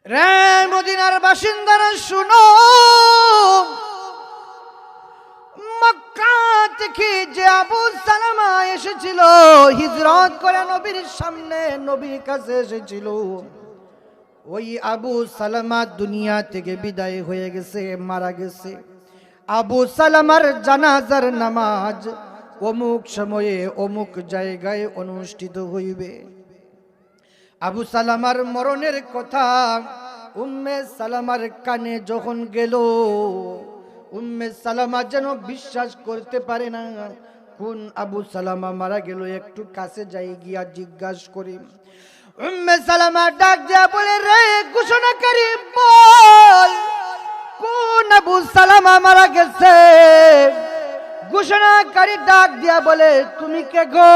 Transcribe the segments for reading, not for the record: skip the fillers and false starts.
রে মদিনার বাসিন্দারা শুনো, মক্কা থেকে যে আবু সালামা এসেছিল, হিজরত করে নবীর সামনে নবীর কাছে এসেছিল, ওই আবু সালামা দুনিয়া থেকে বিদায় হয়ে গেছে, মারা গেছে। আবু সালামার জানাজার নামাজ অমুক সময়ে অমুক জায়গায় অনুষ্ঠিত হইবে। আবু সালামার মরণের কথা উম্মে সালামার কানে যখন গেল, উম্মে সালামা যেন বিশ্বাস করতে পারে না, কোন আবু সালামা মারা গেল, একটু কাছে যাই গিয়া জিজ্ঞাসা করি। উম্মে সালামা ডাক দিয়া বলে, রে ঘোষণাকারী বল, কোন আবু সালামা মারা গেছে? ঘোষণাকারী ডাক দিয়া বলে, তুমি কে গো?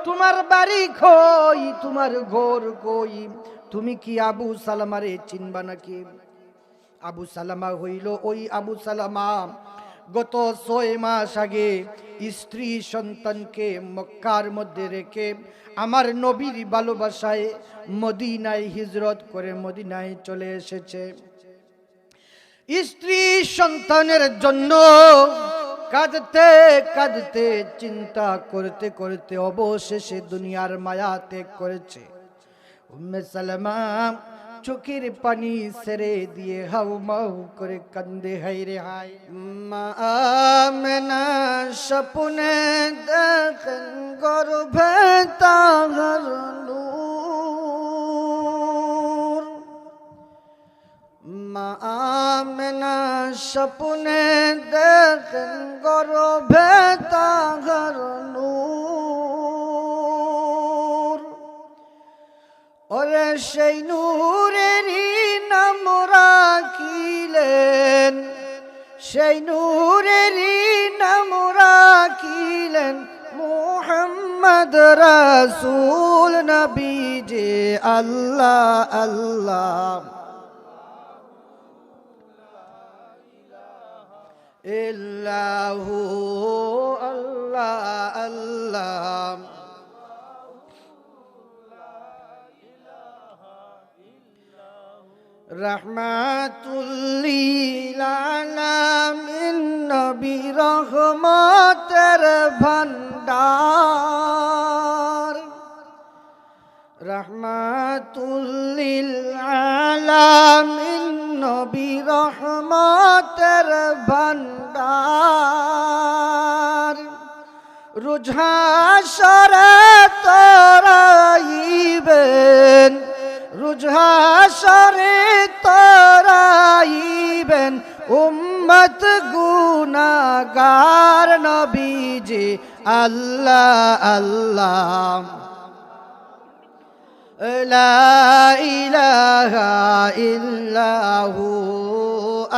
তোমার বাড়ি কই? তোমার ঘর কই? তুমি কি আবু সালামারে চিনবা নাকি? আবু সালামা হইল ওই আবু সালামা গত 6 মাস আগে স্ত্রী সন্তানকে মক্কার মধ্যে রেখে আমার নবীর ভালোবাসায় মদিনায় হিজরত করে মদিনায় চলে এসেছে। স্ত্রী সন্তানের জন্য কাঁদতে কাঁদতে চিন্তা করতে করতে অবশেষে দুনিয়ার মায়া ত্যাগ করেছে। উম্মে সালামা চোখের পানি ছেড়ে দিয়ে হাউ মাউ করে কান্দে, হাই রে হাই। মা আমেনা স্বপ্নে দেখেন গর্ভে তাহার নূর, মা আমেনা স্বপ্নে দেখেন গর্ভে তাহার নূর। ওরে সেই নূরেরই নাম রাখিলেন, সেই নূরেরই নাম রাখিলেন মুহাম্মদ রাসূল নবী যে আল্লাহ আল্লাহ ইল্লাহু আল্লাহ আল্লাহ রহমাতুল লিল আলামিন নবী রহমতের ভান্ডার, রহমাতুল লিল আলামিন নবী রহমতের ভান্ডার। রুজহাসরে তরাইবেন, রুজহাসরে তরাইবেন উম্মত গুনাহগার নবীজি আল্লাহ আল্লাহ লা ইলাহা ইল্লাহু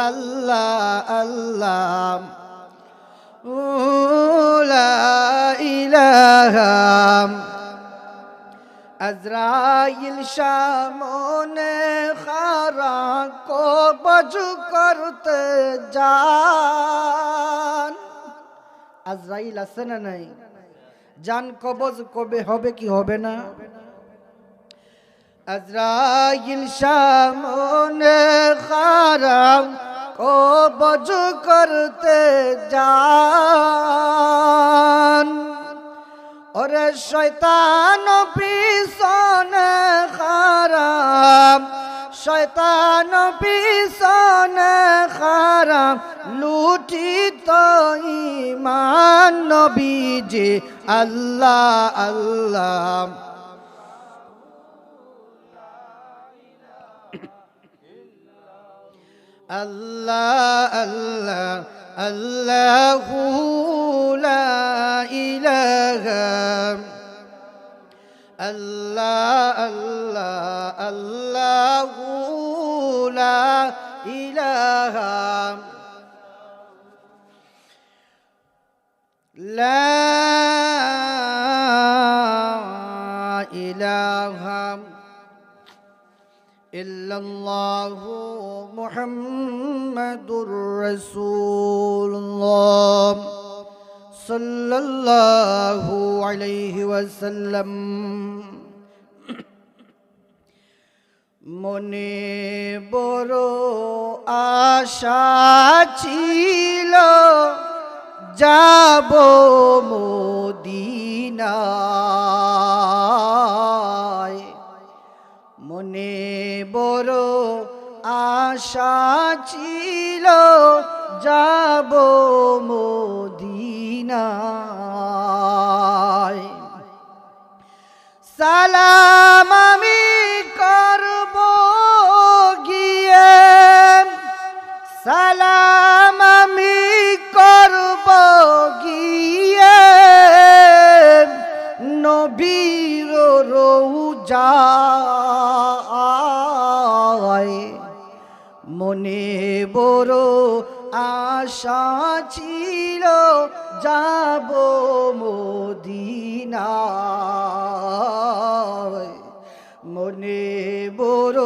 আল্লাহ আল্লাহ লা ইলাহা। আজরাইল সামনে খারা কবজ করতে যান। আজরাইল আছে না নাই? জান কবজ কবে হবে কি হবে না? আজরাইল সামনে খারা কবজ করতে যান। ওরে শয়তান পিছনে খারাপ, শয়তান পিছনে খারাপ, লুঠিত ঈমান নবীজি আল্লাহ আল্লাহ আল্লাহ আল্লাহ আল্লাহু লা ইলাহা আল্লাহ আল্লাহ আল্লাহু লা ইলাহা লা ইলাহা ইল্লাল্লাহু মুহাম্মাদুর রাসূলুল্লাহ সাল্লাল্লাহু আলাইহি ওয়াসাল্লাম। মনে বড় আশা ছিল যাব মদিনায়, মনে বড় আশা ছিল যাব মদিনায়। সালাম আমি করব গিয়ে, সালাম আমি করব গিয়ে নবীর রওজায়, মনে বড় আশা ছিল যাব মদিনায়, মনে বড়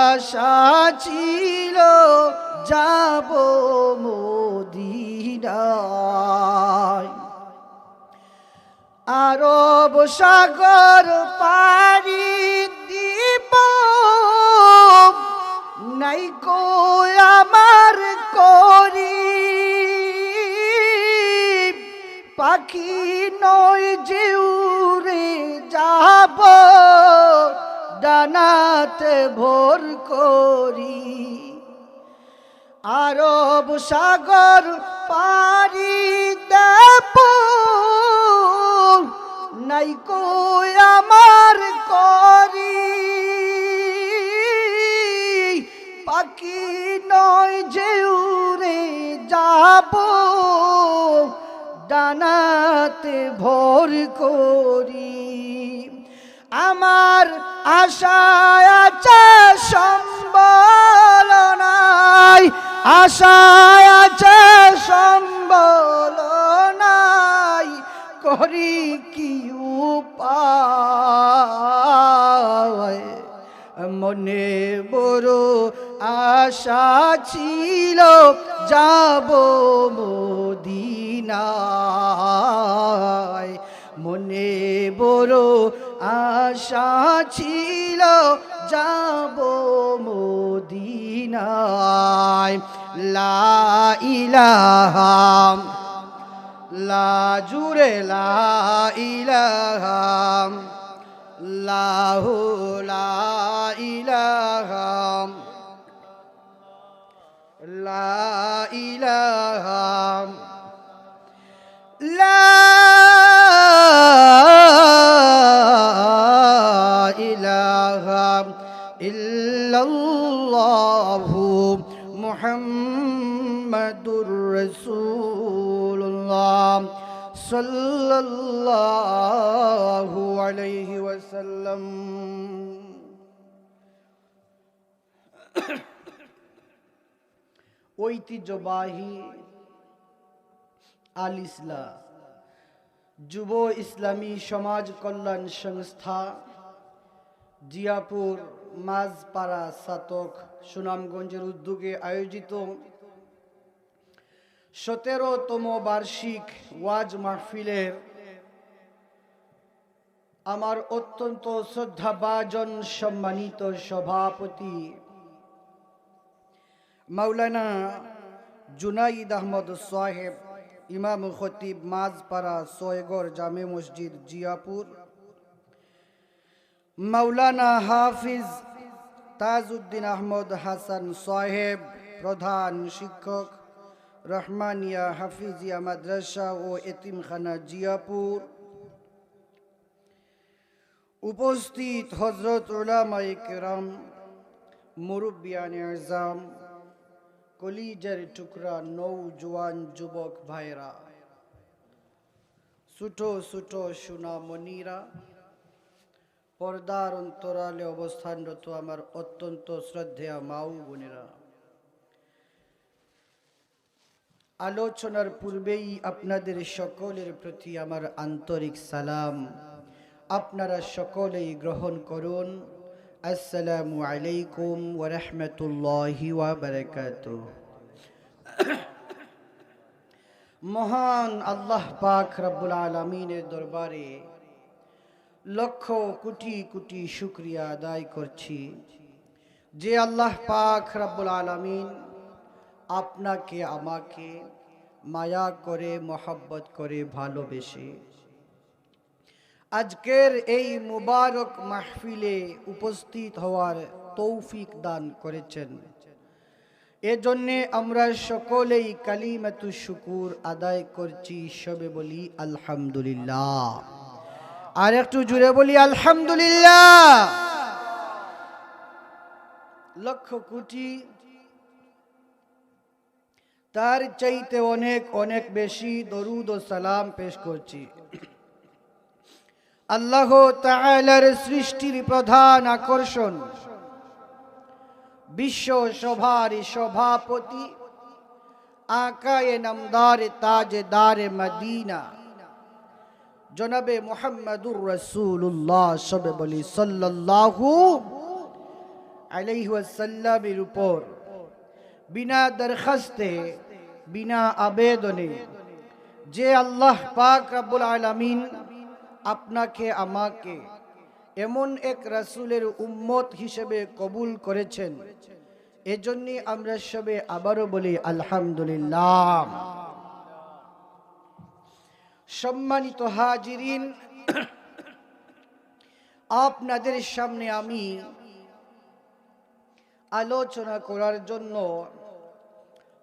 আশা ছিল যাব মদিনায়। আরব সাগর পাড়ি দিব নাই কো আমার করি, পাখি নয় যে উড়ে যাব ডানাতে ভোর করি। আরব সাগর পাড়ি দেব নাই কো আমার করি, পাখি নয় যে উড়ে যাব ডানাতে ভোর করি। আমার আশায় আছে সম্বল নাই, আশায় আছে সম্বল নাই, করি কি উপায়। মনে বড় আশা ছিল যাব মদিনায়, মনে বড় আশা ছিল যাব মদিনায়। লা ইলাহা লা জুরে লা ইলাহা লাহু লা ইলাহা লা ইলাহা লা ইলাহা ইল্লাল্লাহু মুহাম্মাদুর রাসূলুল্লাহ সাল্লাল্লাহু আলাইহি ওয়াসাল্লাম। ঐতিহ্যবাহী আল ইসলাহ যুব ইসলামী সমাজ কল্যাণ সংস্থা জিয়াপুর মাঝপাড়া সাতক সুনামগঞ্জের উদ্যোগে আয়োজিত 17তম বার্ষিক ওয়াজ মাহফিলের আমার অত্যন্ত শ্রদ্ধাভাজন সম্মানিত সভাপতি মাওলানা জুনাইদ আহমদ সাহেব, ইমাম খতিব মাঝপাড়া সয়গড় জামে মসজিদ জিয়াপুর, মাওলানা হাফিজ তাজউদ্দিন আহমদ হাসান সাহেব, প্রধান শিক্ষক রহমানিয়া হাফিজিয়া মাদ্রাসা ও এতিমখানা জিয়াপুর, উপস্থিত হযরত উলামায়ে কেরাম, মুরব্বিয়ানে আযম, কলিজার টুকরা নৌজওয়ান যুবক ভাইরা, ছোট ছোট সোনামণিরা, পর্দার অন্তরালে অবস্থানরত আমার অত্যন্ত শ্রদ্ধেয় মা ও বোনেরা, আলোচনার পূর্বেই আপনাদের সকলের প্রতি আমার আন্তরিক সালাম। আপনারা সকলেই গ্রহণ করুন। আসসালামু আলাইকুম ওয়া রাহমাতুল্লাহি ওয়া বারাকাতুহু। মহান আল্লাহ পাক রব্বুল আলামিনের দরবারে লক্ষ কোটি কোটি শুকরিয়া আদায় করছি যে আল্লাহ পাক রব্বুল আলামিন আপনাকে আমাকে মায়া করে মোহাব্বত করে ভালোবেসে আজকের এই মুবারক মাহফিলে উপস্থিত হওয়ার তৌফিক দান করেছেন। এজন্য আমরা সকলেই কালিমাতু শুকুর আদায় করছি, সবে বলি আলহামদুলিল্লাহ। আর একটু জুড়ে বলি আলহামদুলিল্লাহ। লক্ষ কোটি তার চাইতে অনেক অনেক বেশি দরুদ ও সালাম পেশ করছি আল্লাহ তাআলার সৃষ্টির প্রধান আকর্ষণ, বিশ্ব সভার সভাপতি, আকায়ে নামদার তাজদার মদিনা জনাবে মুহাম্মদুর রাসূলুল্লাহ সবে বলি সাল্লাল্লাহু আলাইহি ওয়াসাল্লামের উপর বিনা দরখাস্তে বিনা আবেদনে যে আল্লাহ পাক রব্বুল আলামিন আপনাকে আমাকে এমন এক রাসূলের উম্মত হিসেবে কবুল করেছেন, এজন্য আমরা সবে আবারও বলি আলহামদুলিল্লাহ। সম্মানিত হাজিরিন, আপনাদের সামনে আমি আলোচনা করার জন্য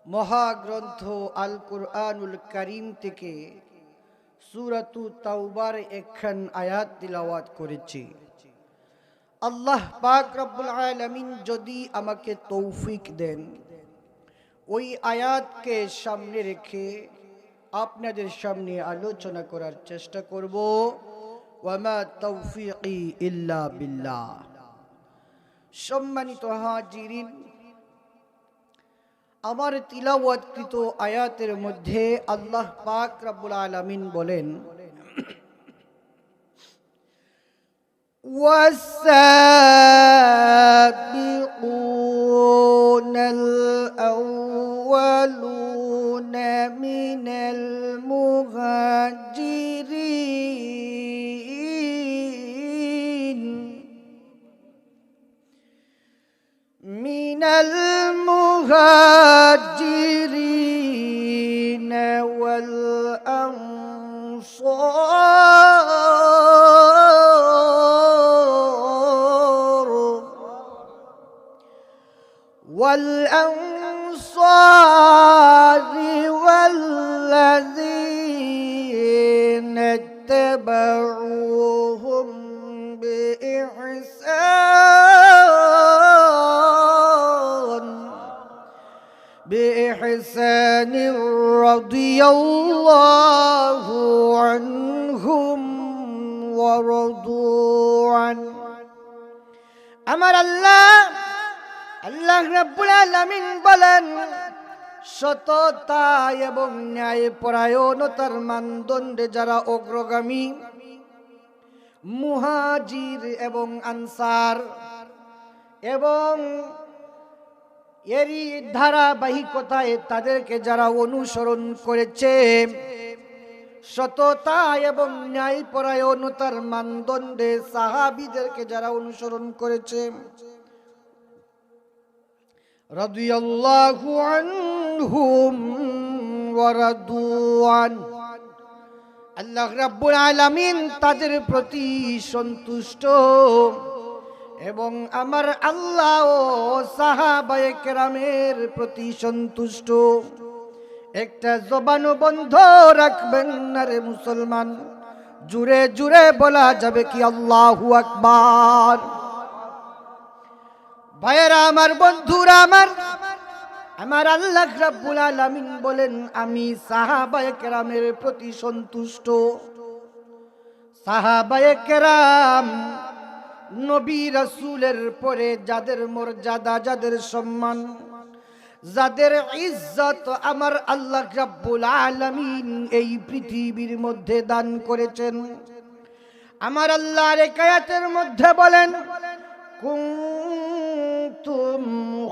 মহাগ্রন্থ আল কুরআনুল কারীম থেকে সূরাতু তাওবার একখান আয়াত তিলাওয়াত করেছি। আল্লাহ পাক রব্বুল আলামিন যদি আমাকে তৌফিক দেন, ওই আয়াতকে সামনে রেখে আপনাদের সামনে আলোচনা করার চেষ্টা করব। ওয়ামা তৌফিকি ইল্লা বিল্লাহ। সম্মানিত হাজিরিন, আমার তিলাওয়াতকৃত আয়াতের মধ্যে আল্লাহ পাক রব্বুল আলামিন বলেন, ওয়াসাবিকুনাল আউয়ালুনা মিনাল মুহাজিরিন মিনাল المهاجرين والأنصار والذين اتبعوهم بإحسان رضي الله عنهم ورضوا عنه। আমার আল্লাহ রাব্বুল আলামিন বলেন, সততা এবং ন্যায় পরায়ণতার মানদণ্ডে যারা অগ্রগামী, মুহাজির এবং আনসার এবং এরই ধারাবাহিকতায় তাদেরকে যারা অনুসরণ করেছে, সততা এবং ন্যায় পরায়ণতার মানদণ্ডে সাহাবীদেরকে যারা অনুসরণ করেছে, রাদিয়াল্লাহু আনহুম ওয়া রাদু আন। আল্লাহ রাব্বুল আলামিন তাদের প্রতি সন্তুষ্ট এবং আমার আল্লাহ ও সাহাবায়ে কেরামের প্রতি সন্তুষ্ট। একটা জবানও বন্ধ রাখবেন না রে মুসলমান, জুড়ে জুড়ে বলা যাবে কি আল্লাহু আকবার। ভাইয়েরা আমার, বন্ধুরা আমার আল্লাহ রাব্বুল আলামিন বলেন, আমি সাহাবায়ে কেরামের প্রতি সন্তুষ্ট। সাহাবায়ে কেরাম নবী রাসূলের পরে যাদের মর্যাদা, যাদের সম্মান, যাদের ইজ্জত আমার আল্লাহ রাব্বুল আলামিন এই পৃথিবীর মধ্যে দান করেছেন। আমার আল্লাহ এক আয়াতের মধ্যে বলেন, কুনতুম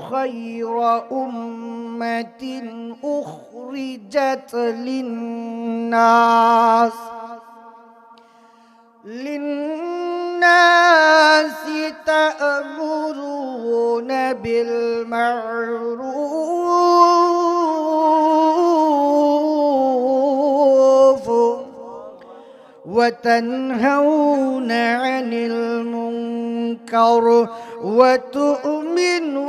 খায়রা উম্মাতিন উখরিজাত লিন্নাস الناس تأمرون بالمعروف وتنهون عن المنكر وتؤمنون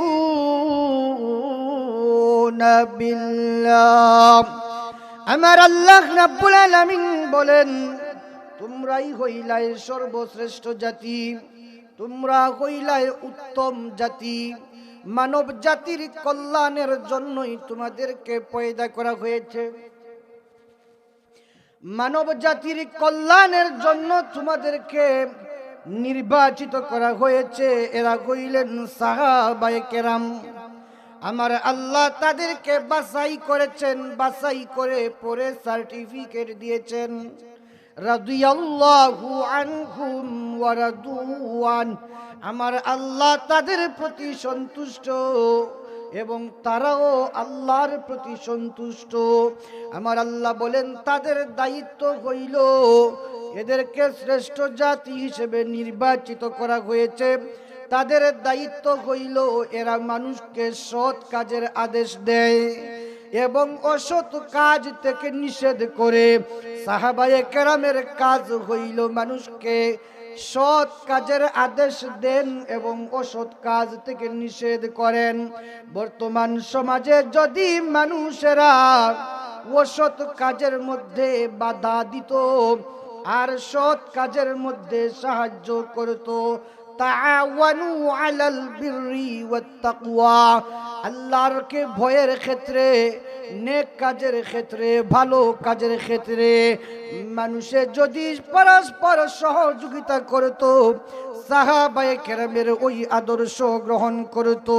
بالله আমার আল্লাহ রাব্বুল আলামিন বলেন তোমরাই হইলাই সর্বশ্রেষ্ঠ জাতি, তোমরা হইলাই উত্তম জাতি। মানব জাতির কল্যাণের জন্যই তোমাদেরকে পয়দা করা হয়েছে। মানব জাতির কল্যাণের জন্য তোমাদেরকে নির্বাচিত করা হয়েছে। এরা হইলেন সাহাবায়ে কেরাম। আমার আল্লাহ তাদেরকে বাছাই করেছেন, বাছাই করে পরে সার্টিফিকেট দিয়েছেন। রাদিয়াল্লাহু আনহুম ওয়া রাদু আন। আমার আল্লাহ তাদের প্রতি সন্তুষ্ট এবং তারাও আল্লাহর প্রতি সন্তুষ্ট। আমার আল্লাহ বলেন তাদের দায়িত্ব হইল এদেরকে শ্রেষ্ঠ জাতি হিসেবে নির্বাচিত করা হয়েছে। তাদের দায়িত্ব হইল এরা মানুষকে সৎ কাজের আদেশ দেয় এবং অসৎ কাজ থেকে নিষেধ করে। সাহাবায়ে কেরামের কাজ হইল মানুষকে সৎ কাজের আদেশ দেন এবং অসৎ কাজ থেকে নিষেধ করেন। বর্তমান সমাজে যদি মানুষেরা অসৎ কাজের মধ্যে বাধা দিত আর সৎ কাজের মধ্যে সাহায্য করত, তাআওয়ানু আলাল বিররি ওয়াত তাকওয়া, আল্লাহর কে ভয়ের ক্ষেত্রে, নেক কাজের ক্ষেত্রে, ভালো কাজের ক্ষেত্রে মানুষের যদি পরস্পর সহযোগিতা করত, সাহাবায়ে কেরামের ওই আদর্শ গ্রহণ করত,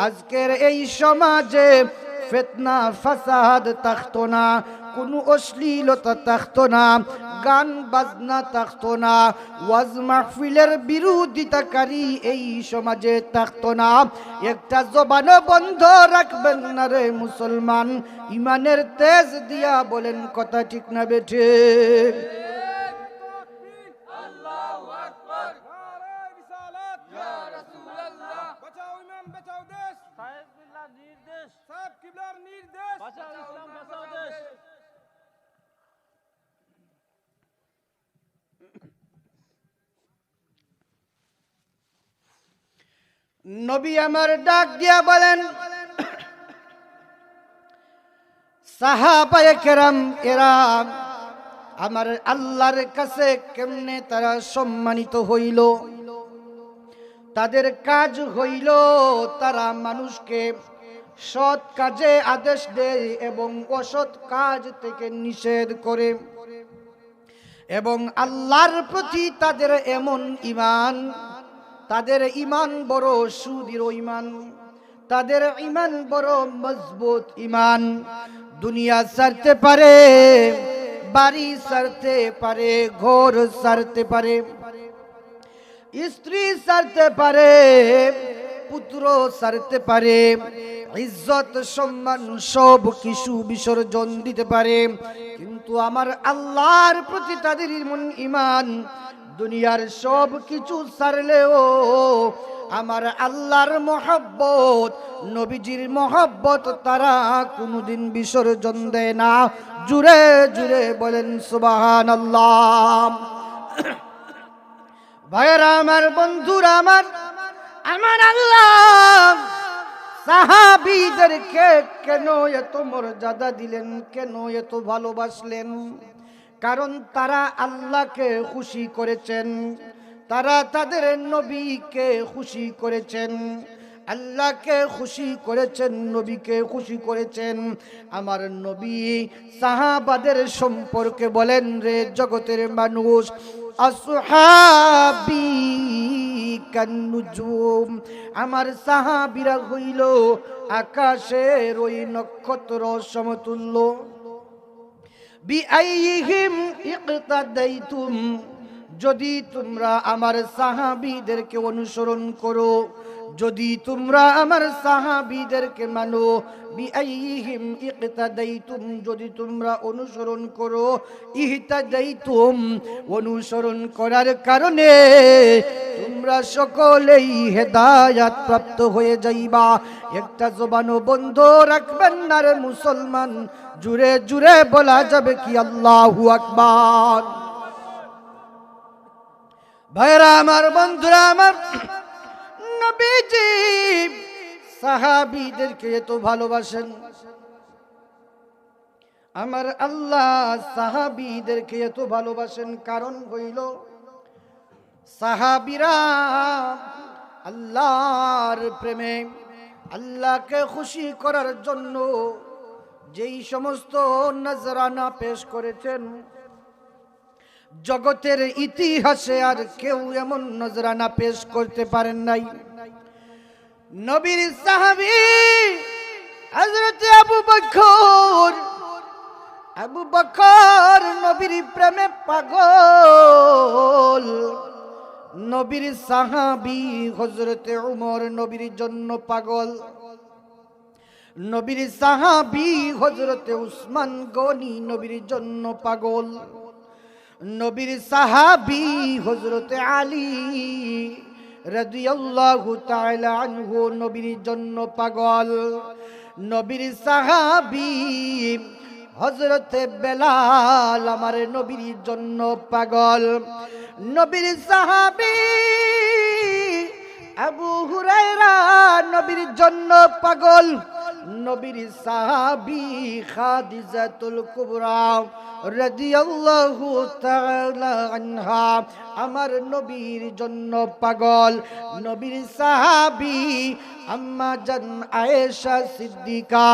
আজকের এই সমাজে ফিতনা ফাসাদ থাকতো না, কোনো অশ্লীলতা থাকতো না, গান বাজনা থাকতো না, ওয়াজ মাহফিলের বিরোধিতাকারী এই সমাজে থাকতো না। একটা জবানও বন্ধ রাখবেন না রে মুসলমান। ইমানের তেজ দিয়া বলেন কথা ঠিক না বেঠে? নবী আমার ডাক দিয়া বলেন সাহাবায়ে কেরাম এরা আমার আল্লাহর কাছে কেমনে তারা সম্মানিত হইল। তাদের কাজ হইল তারা মানুষকে সৎ কাজে আদেশ দেয় এবং অসৎ কাজ থেকে নিষেধ করে এবং আল্লাহর প্রতি তাদের এমন ঈমান, তাদের ঈমান বড় সুদৃঢ় ঈমান, তাদের ঈমান বড় মজবুত ঈমান। দুনিয়া ছাড়তে পারে, বাড়ি ছাড়তে পারে, ঘর ছাড়তে পারে, স্ত্রী ছাড়তে পারে, পুত্র ছাড়তে পারে, ইজ্জত সম্মান সব কিছু বিসর্জন দিতে পারে, কিন্তু আমার আল্লাহর প্রতি তাদের এমন ঈমান দুনিয়ার সব কিছু ছাড়লেও আমার আল্লাহর মহব্বত, নবীজির মহব্বত তারা কোনোদিন বিসর্জন দেয় না। জুড়ে জুড়ে বলেন সুবহানাল্লাহ। ভাইরা আমার, বন্ধুরা আমার, আমার আল্লাহ সাহাবীদেরকে কেন এত মর্যাদা দিলেন, কেন এত ভালোবাসলেন? কারণ তারা আল্লাহকে খুশি করেছেন, তারা তাদের নবীকে খুশি করেছেন, আল্লাহকে খুশি করেছেন, নবীকে খুশি করেছেন। আমার নবী সাহাবাদের সম্পর্কে বলেন, রে জগতের মানুষ, আসহাবী কান্নুজুম, আমার সাহাবীরা হইল আকাশের ওই নক্ষত্র সমতুল্য। বিআইহিম ইকতাদাইতুম, যদি তোমরা আমার সাহাবীদেরকে অনুসরণ করো, যদি তোমরা আমার সাহাবীদেরকে মানো, বিআইহিম ইকতাদাইতুম, যদি তোমরা অনুসরণ করো, ইহতাদাইতুম, অনুসরণ করার কারণে তোমরা সকলেই হেদায়াত প্রাপ্ত হয়ে যাইবা। একটা জবানও বন্ধ রাখবেন না রে মুসলমান, জুড়ে জুড়ে বলা যাবে কি আল্লাহু আকবার। ভাইরা আমার, বন্ধুরা আমার, নবীজি সাহাবীদেরকে এত ভালোবাসেন, আমার আল্লাহ সাহাবীদেরকে এত ভালোবাসেন, কারণ হইল সাহাবীরা আল্লাহর প্রেমে, আল্লাহকে খুশি করার জন্য যেই সমস্ত নজরানা পেশ করেছেন, জগতের ইতিহাসে আর কেউ এমন নজরানা পেশ করতে পারেন নাই। নবীর সাহাবী হযরত আবু বকর নবীর প্রেমে পাগল। নবীর সাহাবী হযরত উমর নবীর জন্য পাগল। নবীর সাহাবী হযরত উসমান গনি নবীর জন্য পাগল। নবীর সাহাবী হযরত আলী রাদিয়াল্লাহু তাআলা আনহু নবীর জন্য পাগল। নবীর সাহাবী হযরত বেলাল আমার নবীর জন্য পাগল। নবীর সাহাবী আবু হুরায়রা নবীর জন্য পাগল। নবীর সাহাবী খাদিজাতুল কুবরা রাদিয়াল্লাহু তাআলা আনহা আমার নবীর জন্য পাগল। নবীর সাহাবী আম্মা জান আয়েশা সিদ্দিকা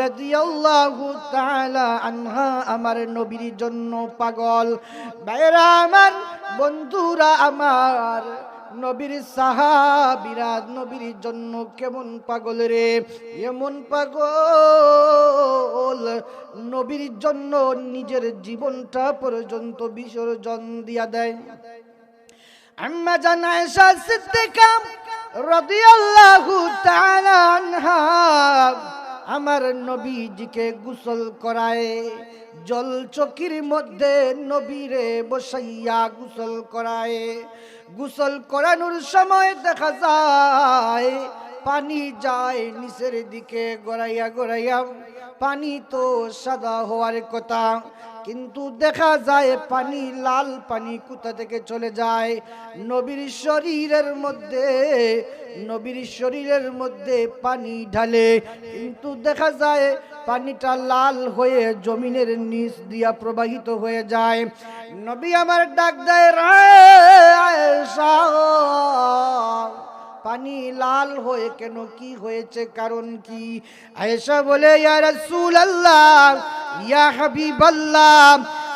রাদিয়াল্লাহু তাআলা আনহা আমার নবীর জন্য পাগল। ভাইরা আমার, বন্ধুরা আমার, নবীর সাহাবীরা নবীর জন্য কেমন পাগল রে, এমন পাগল নবীর জন্য নিজের জীবনটা পর্যন্ত বিসর্জন দিয়া দেয়। আম্মা জান আয়েশা সিদ্দিকা রাদিয়াল্লাহু তাআলা আনহা আমার নবীজিকে গোসল করায়, জল চকির মধ্যে নবীরে বসাইয়া গোসল করায়। গোসল করানোর সময় দেখা যায় পানি যায় নিচের দিকে গড়াইয়া গড়াইয়া। পানি তো সাদা হওয়ার কথা, কিন্তু দেখা যায় পানি লাল পানি কোথা থেকে চলে যায় নবীর শরীরের মধ্যে পানি ঢালে, কিন্তু দেখা যায় পানিটা লাল হয়ে জমিনের নিচ দিয়া প্রবাহিত হয়ে যায়। নবী আমার ডাক দেয়, আয়েশা, পানি লাল হয়ে কেন, কি হয়েছে, কারণ কি? আয়েশা বলে, ইয়া রাসূলুল্লাহ, ইয়া হাবিবাল্লাহ,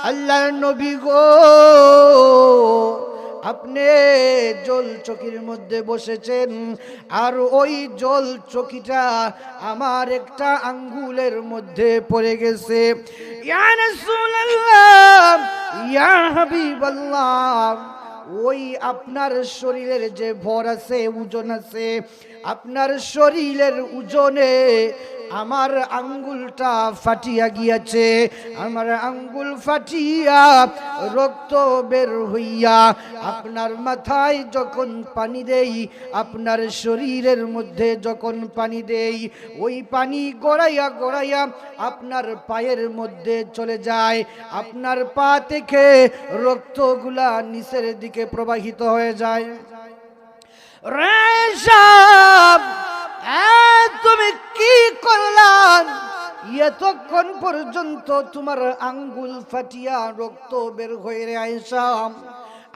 আল্লাহর নবী গো, আপনি জল চকির মধ্যে বসেছেন, আর ওই জল চকিটা আমার একটা আঙ্গুলের মধ্যে পড়ে গেছে। ইয়া রাসূলুল্লাহ, ইয়া হাবিবাল্লাহ, ওই আপনার শরীরের যে ভর আছে, ওজন আছে, আপনার শরীরের ওজনে আমার আঙ্গুলটা ফাটিয়া গিয়েছে। আমার আঙ্গুল ফাটিয়া রক্ত বের হইয়া আপনার মাথায় যখন পানি দেই, আপনার শরীরের মধ্যে যখন পানি দেই, ওই পানি গড়াইয়া গড়াইয়া আপনার পায়ের মধ্যে চলে যায়। আপনার পা থেকে রক্তগুলা নিচের দিকে প্রবাহিত হয়ে যায়। তুমি কি করলাম? এতক্ষণ পর্যন্ত তোমার আঙ্গুল ফাটিয়া রক্ত বের হয়ে রে আয়েশা,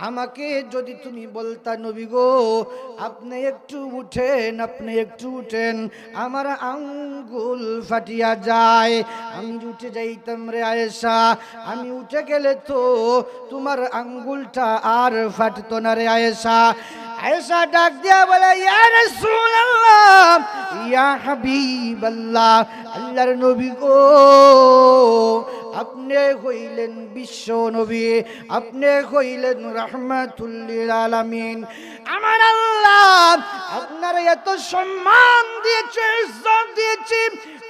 আমাকে যদি তুমি বলতা, নবী গো, আপনি একটু উঠেন, আপনি একটু উঠেন, আমার আঙ্গুল ফাটিয়া যায়, আমি উঠে যাইতাম রে আয়েশা। আমি উঠে গেলে তো তোমার আঙ্গুলটা আর ফাটতো না রে আয়েশা। আয়েশা ডাক দিয়া বলে, ইয়া রাসূলুল্লাহ, ইয়া হাবিবাল্লাহ, আল্লাহর নবী গো, আপনি হইলেন বিশ্ব নবী, আপনি হইলেন রাহমাতুল লিল আলামিন। আমার আল্লাহ আপনার এত সম্মান দিয়েছে, ইজ্জত দিয়েছে,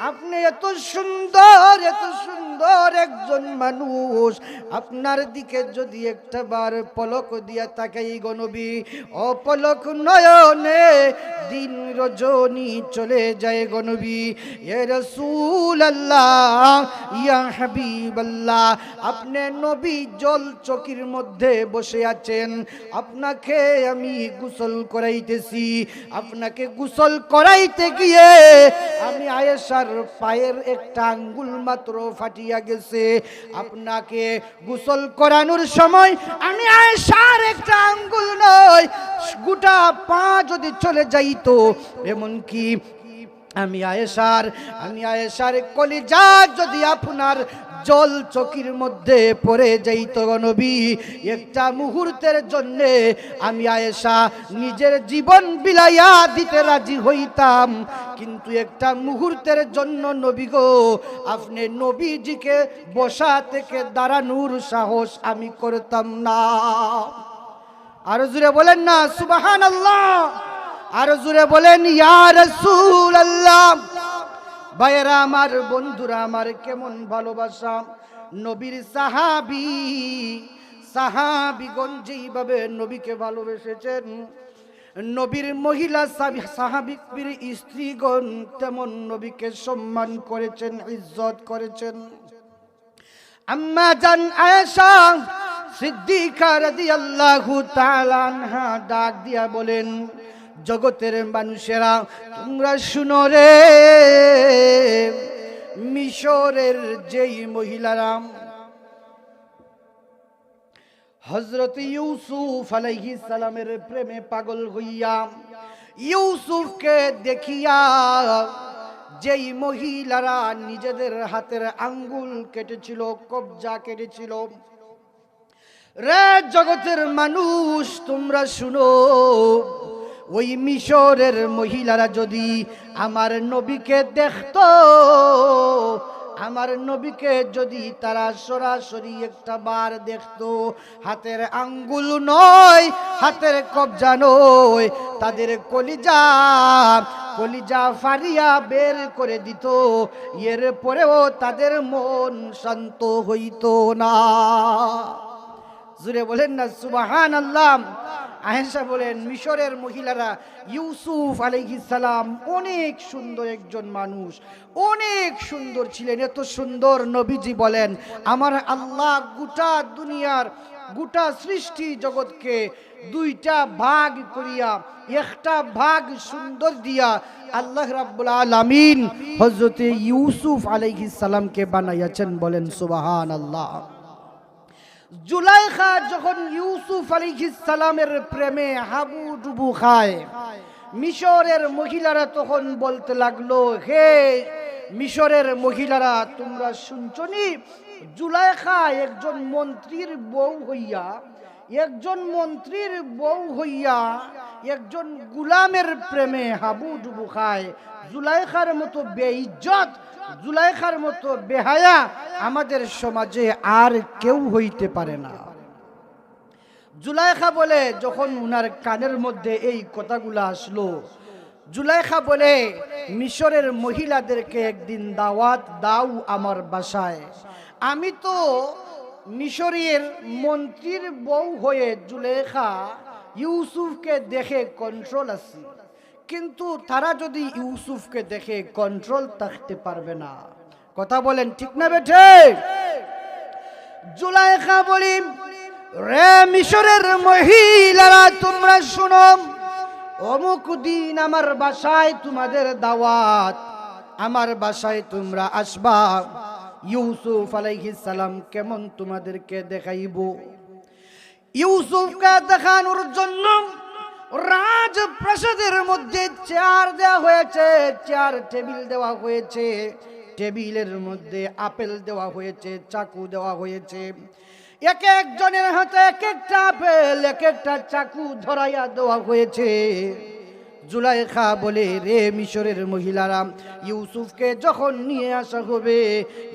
আপনি এত সুন্দর একজন মানুষ, আপনার দিকে যদি একটা বার পলক দিয়া তাকাই গো নবী, অপলক নয়নে দিন রজনী চলে যায় গো নবী। ইয়া রাসূলুল্লাহ, ইয়া হাবিবাল্লাহ, আপনি নবী জল চকির মধ্যে বসে আছেন, আপনাকে আমি গোসল করাইতেছি। আপনাকে গোসল করাইতে গিয়ে আমি আয়েশার পায়ের একটা আঙ্গুল মাত্র ফাটিয়া গেছে। আপনাকে গোসল করানোর সময় আমি আয়েশার একটা আঙ্গুল নয়, গোটা পা যদি চলে যাইতো, এমনকি আমি আয়েশার কলিজা যদি আপনার জল চকির মধ্যে পড়ে যাইত নবী, একটা মুহূর্তের জন্য আমি আয়েশা নিজের জীবন বিলাইয়া দিতে রাজি হইতাম, কিন্তু একটা মুহূর্তের জন্য নবী গো, আপনি নবীজিকে বসা থেকে দাঁড়ানোর সাহস আমি করতাম না। আরো জোরে বলেন না সুবহানাল্লাহ, আরো জোরে বলেন ইয়া রাসূলুল্লাহ। ভাইয়েরা আমার, বন্ধুরা আমার, কেমন ভালোবাসা নবীর সাহাবীগণ যেইভাবে নবীকে ভালোবেসেছেন, নবীর মহিলা সাহাবীর স্ত্রীগণ তেমন নবীকে সম্মান করেছেন, ইজ্জত করেছেন। আম্মা জান আয়েশা সিদ্দিকা রাদিয়াল্লাহু তাআলা আনহা ডাক দিয়া বলেন, জগতের মানুষেরা তোমরা শুনো রে, মিশরের যেই মহিলারা হযরত ইউসুফ আলাইহিস সালামের প্রেমে পাগল হইয়া ইউসুফকে দেখিয়া যেই মহিলারা নিজেদের হাতের আঙ্গুল কেটেছিল, কবজা কেটেছিল, রে জগতের মানুষ তোমরা শুনো, ওই মিশরের মহিলারা যদি আমার নবীকে দেখতো, আমার নবীকে যদি তারা সরাসরি একটা বার দেখতো, হাতের আঙ্গুল নয়, হাতের কবজা নয়, তাদের কলিজা ফারিয়া বের করে দিত, এর পরেও তাদের মন শান্ত হইতো না। জুড়ে বলেন না সুবহানাল্লাহ। আয়েশা বলেন, মিশরের মহিলারা ইউসুফ আলাইহিস সালাম অনেক সুন্দর একজন মানুষ, অনেক সুন্দর ছিলেন, এত সুন্দর নবীজি বলেন, আমার আল্লাহ গোটা দুনিয়ার গোটা সৃষ্টি জগৎকে দুইটা ভাগ করিয়া একটা ভাগ সুন্দর দিয়া আল্লাহ রাব্বুল আলামিন হযরত ইউসুফ আলাইহিস সালামকে বানাইয়াছেন। বলেন সুবহানাল্লাহ। জুলাইখা যখন ইউসুফ আলাইহিস সালামের প্রেমে হাবুডুবু খায়, মিশরের মহিলারা তখন বলতে লাগলো, হে মিশরের মহিলারা, তোমরা শুনছনি জুলাইখা একজন মন্ত্রীর বউ হইয়া একজন গুলামের প্রেমে হাবুডুবু খায়। জুলাইখার মতো বেইজ্জত, জুলাইখার মতো বেহায়া আমাদের সমাজে আর কেউ হইতে পারে না। জুলাইখা বলে, যখন উনার কানের মধ্যে এই কথাগুলো আসলো, জুলাইখা বলে, মিশরের মহিলাদেরকে একদিন দাওয়াত দাও আমার বাসায়। আমি তো মিশরের মন্ত্রীর বউ হয়ে জুলাইখা ইউসুফকে দেখে কন্ট্রোল আছি, কিন্তু তারা যদি ইউসুফকে দেখে কন্ট্রোল থাকতে পারবে না। কথা বলেন ঠিক না বেঠে? জুলাইখা বলি, রে মিশরের মহিলারা তোমরা শুনো, অমুক দিন আমার বাসায় তোমাদের দাওয়াত, আমার বাসায় তোমরা আসবা, ইউসুফ আলাইহিস সালাম কেমন তোমাদেরকে দেখাইব। ইউসুফকে দেখানোর জন্য রাজপ্রাসাদের মধ্যে চেয়ার দেওয়া হয়েছে, চেয়ার টেবিল দেওয়া হয়েছে, টেবিলের মধ্যে আপেল দেওয়া হয়েছে, চাকু দেওয়া হয়েছে, এক একজনের হাতে এক একটা আপেল, এক একটা চাকু ধরাইয়া দেওয়া হয়েছে। জুলাইখা বলে, রে মিশরের মহিলারা, ইউসুফকে যখন নিয়ে আসা হবে,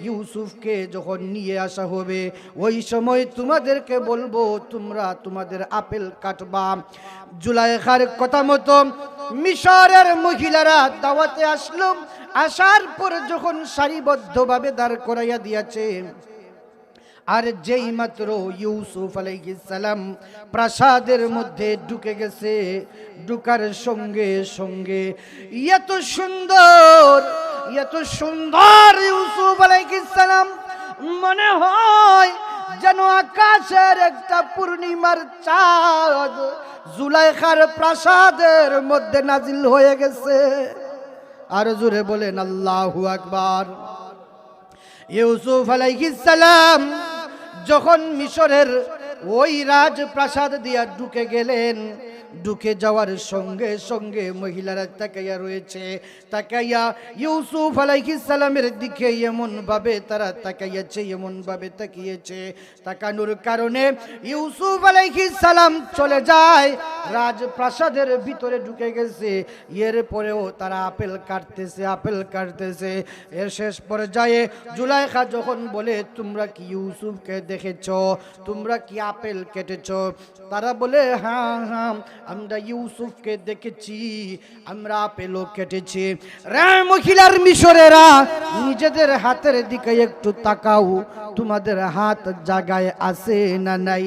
ইউসুফকে যখন নিয়ে আসা হবে, ওই সময় তোমাদেরকে বলবো তোমরা তোমাদের আপেল কাটবা। জুলাইখার কথা মতো মিশরের মহিলারা দাওয়াতে আসলো। আসার পর যখন সারিবদ্ধভাবে দাঁড় করাইয়া দিয়েছে, আর যেই মাত্র ইউসুফ আলাইহিস সালাম প্রাসাদের মধ্যে ঢুকে গেছে, ঢুকার সঙ্গে সঙ্গে এত সুন্দর, এত সুন্দর ইউসুফ আলাইহিস সালাম, মনে হয় যেন আকাশের একটা পূর্ণিমার চাঁদ জুলাইখার প্রাসাদের মধ্যে নাজিল হয়ে গেছে। আর জোরে বলেন আল্লাহু আকবার। ইউসুফ আলাইহিস সালাম যখন মিশরের ওই রাজপ্রাসাদ দিয়া ঢুকে গেলেন, ঢুকে যাওয়ার সঙ্গে সঙ্গে মহিলারা তাকাইয়া রয়েছে। তাকাইয়া ইউসুফ আলাইহিস সালামের দিকে এমন ভাবে তারা তাকাইয়াছে, এমন ভাবে তাকিয়েছে, তাকানোর কারণে ইউসুফ আলাইহিস সালাম চলে যায়, রাজপ্রাসাদের ভিতরে ঢুকে গেছে। এর পরেও তারা আপেল কাটতেছে, আপেল কাটতেছে। এর শেষ পর্যায়ে জুলাইখা যখন বলে, তোমরা কি ইউসুফকে দেখেছো? তোমরা কি আপেল কেটেছো? তারা বলে, হ্যাঁ হ্যাঁ, আমরা ইউসুফকে দেখেছি, আমরা আপেলও কেটেছি। রে মহিলার মিশরেরা, নিজেদের হাতের দিকে একটু তাকাও, তোমাদের হাত জায়গায় আছে না নাই?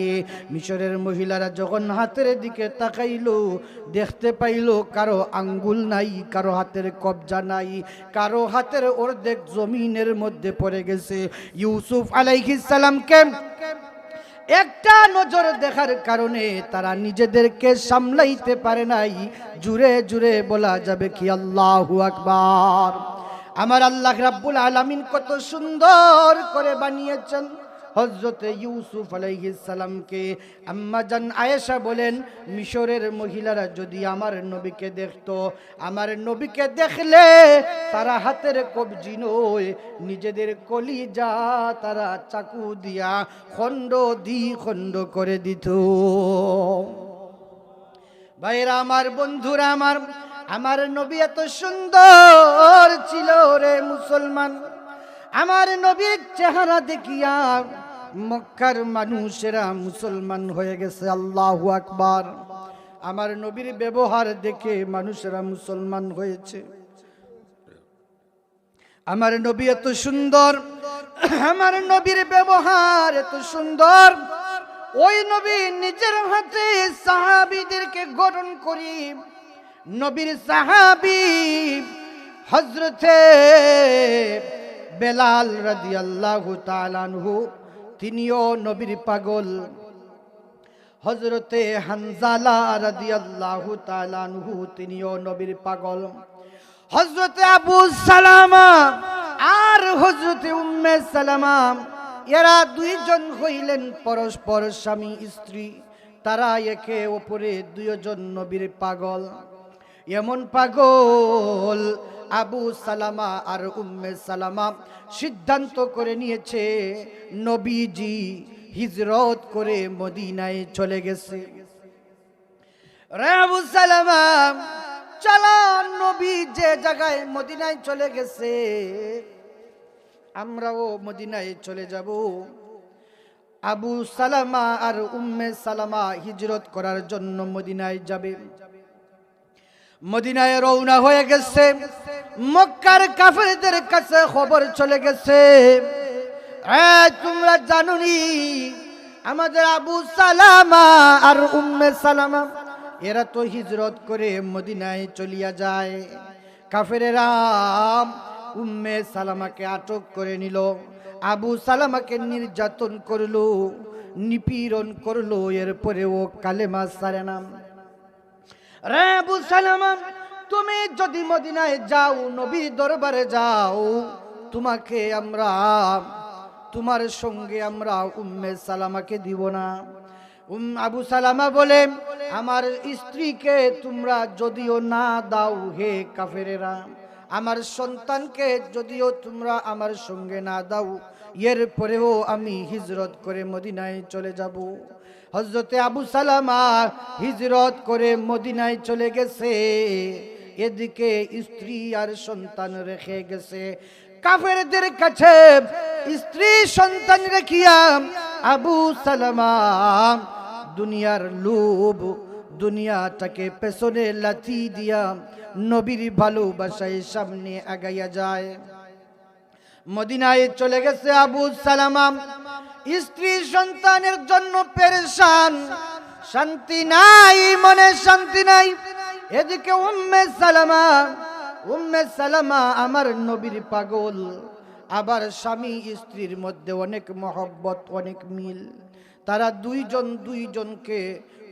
মিশরের মহিলারা যখন হাতের দিকে তাকাইলো, দেখতে পাইলো কারো আঙ্গুল নাই, কারো হাতের কবজা নাই, কারো হাতের অর্ধেক জমিনের মধ্যে পড়ে গেছে। ইউসুফ আলাইহিস সালামকে একটা নজর দেখার কারণে তারা নিজেদেরকে সামলাইতে পারে নাই। জুড়ে জুড়ে বলা যাবে কি আল্লাহু আকবার। আমার আল্লাহ রাব্বুল আলামিন কত সুন্দর করে বানিয়েছেন হযরতে ইউসুফ আলাইহিস সালামকে। আম্মা জান আয়েশা বলেন, মিশরের মহিলারা যদি আমার নবীকে দেখতো, আমার নবীকে দেখলে তারা হাতের কবজি নয়, নিজেদের কলিজা তারা চাকু দিয়া খণ্ড খণ্ড করে দিত। ভাইরা আমার, বন্ধুরা আমার, আমার নবী এত সুন্দর ছিল রে মুসলমান। আমার নবীর চেহারা দেখিয়া মক্কার মানুষেরা মুসলমান হয়ে গেছে। আল্লাহু আকবার। আমার নবীর ব্যবহার দেখে মানুষেরা মুসলমান হয়েছে। আমার নবী এত সুন্দর, আমার নবীর ব্যবহার এত সুন্দর, ওই নবী নিজের হাতে সাহাবীদেরকে গঠন করি। নবীর সাহাবী হযরতে বেলাল রাদিয়াল্লাহু তাআলা আনহু, তিনিও নবীর পাগল। হযরতে হানজালা রাদিয়াল্লাহু তাআলা আনহু, তিনিও নবীর পাগল। হযরতে আবু সালামা আর হযরতে উম্মে সালামা, এরা দুইজন হইলেন পরস্পর স্বামী স্ত্রী। তারা একে অপরে দুইজন নবীর পাগল। এমন পাগল, আবু সালামা আর উম্মে সালামা সিদ্ধান্ত করে নিয়েছে নবীজি হিজরত করে মদিনায় চলে গেছে। রে আবু সালামা, চলো, নবী যে জায়গায় মদিনায় চলে গেছে আমরাও মদিনায় চলে যাব। আবু সালামা আর উম্মে সালামা হিজরত করার জন্য মদিনায় যাবে। মদিনায় রওনা হয়ে গেছে। মক্কার কাফেরদের কাছে খবর চলে গেছে, তোমরা জানোনি আমাদের আবু সালামা আর উম্মে সালামা এরা তো হিজরত করে মদিনায় চলিয়া যায়। কাফেরেরা উম্মে সালামাকে আটক করে নিল, আবু সালামাকে নির্যাতন করলো, নিপীড়ন করলো। এরপরে ও কালেমা ছাড়ে না। রে আবু সালামা, তুমি যদি মদিনায় যাও, নবীর দরবারে যাও, তোমাকে আমরা, তোমার সঙ্গে আমরা উম্মে সালামাকে দিব না। আবু সালামা বলে, আমার স্ত্রীকে তোমরা যদিও না দাও হে কাফেরেরা, আমার সন্তানকে যদিও তোমরা আমার সঙ্গে না দাও, এরপরেও আমি হিজরত করে মদিনায় চলে যাব। হযরতে আবু সালামা হিজরত করে মদিনায় চলে গেছে, এদিকে স্ত্রী আর সন্তান রেখে গেছে। কাফেরদের কাছে স্ত্রী সন্তান রেখিয়া আবু সালামা দুনিয়ার লোভ, দুনিয়াটাকে পেছনে লাথি দিয়া নবীর ভালোবাসায় সামনে আগাইয়া যায়। মদিনায় চলে গেছে আবু সালামা, স্ত্রী সন্তানের জন্য পেরেশান, শান্তি নাই, মনে শান্তি নাই। এদিকে উম্মে সালামা আমার নবীর পাগল, আবার স্বামী স্ত্রীর মধ্যে অনেক মহব্বত, অনেক মিল। তারা দুইজনকে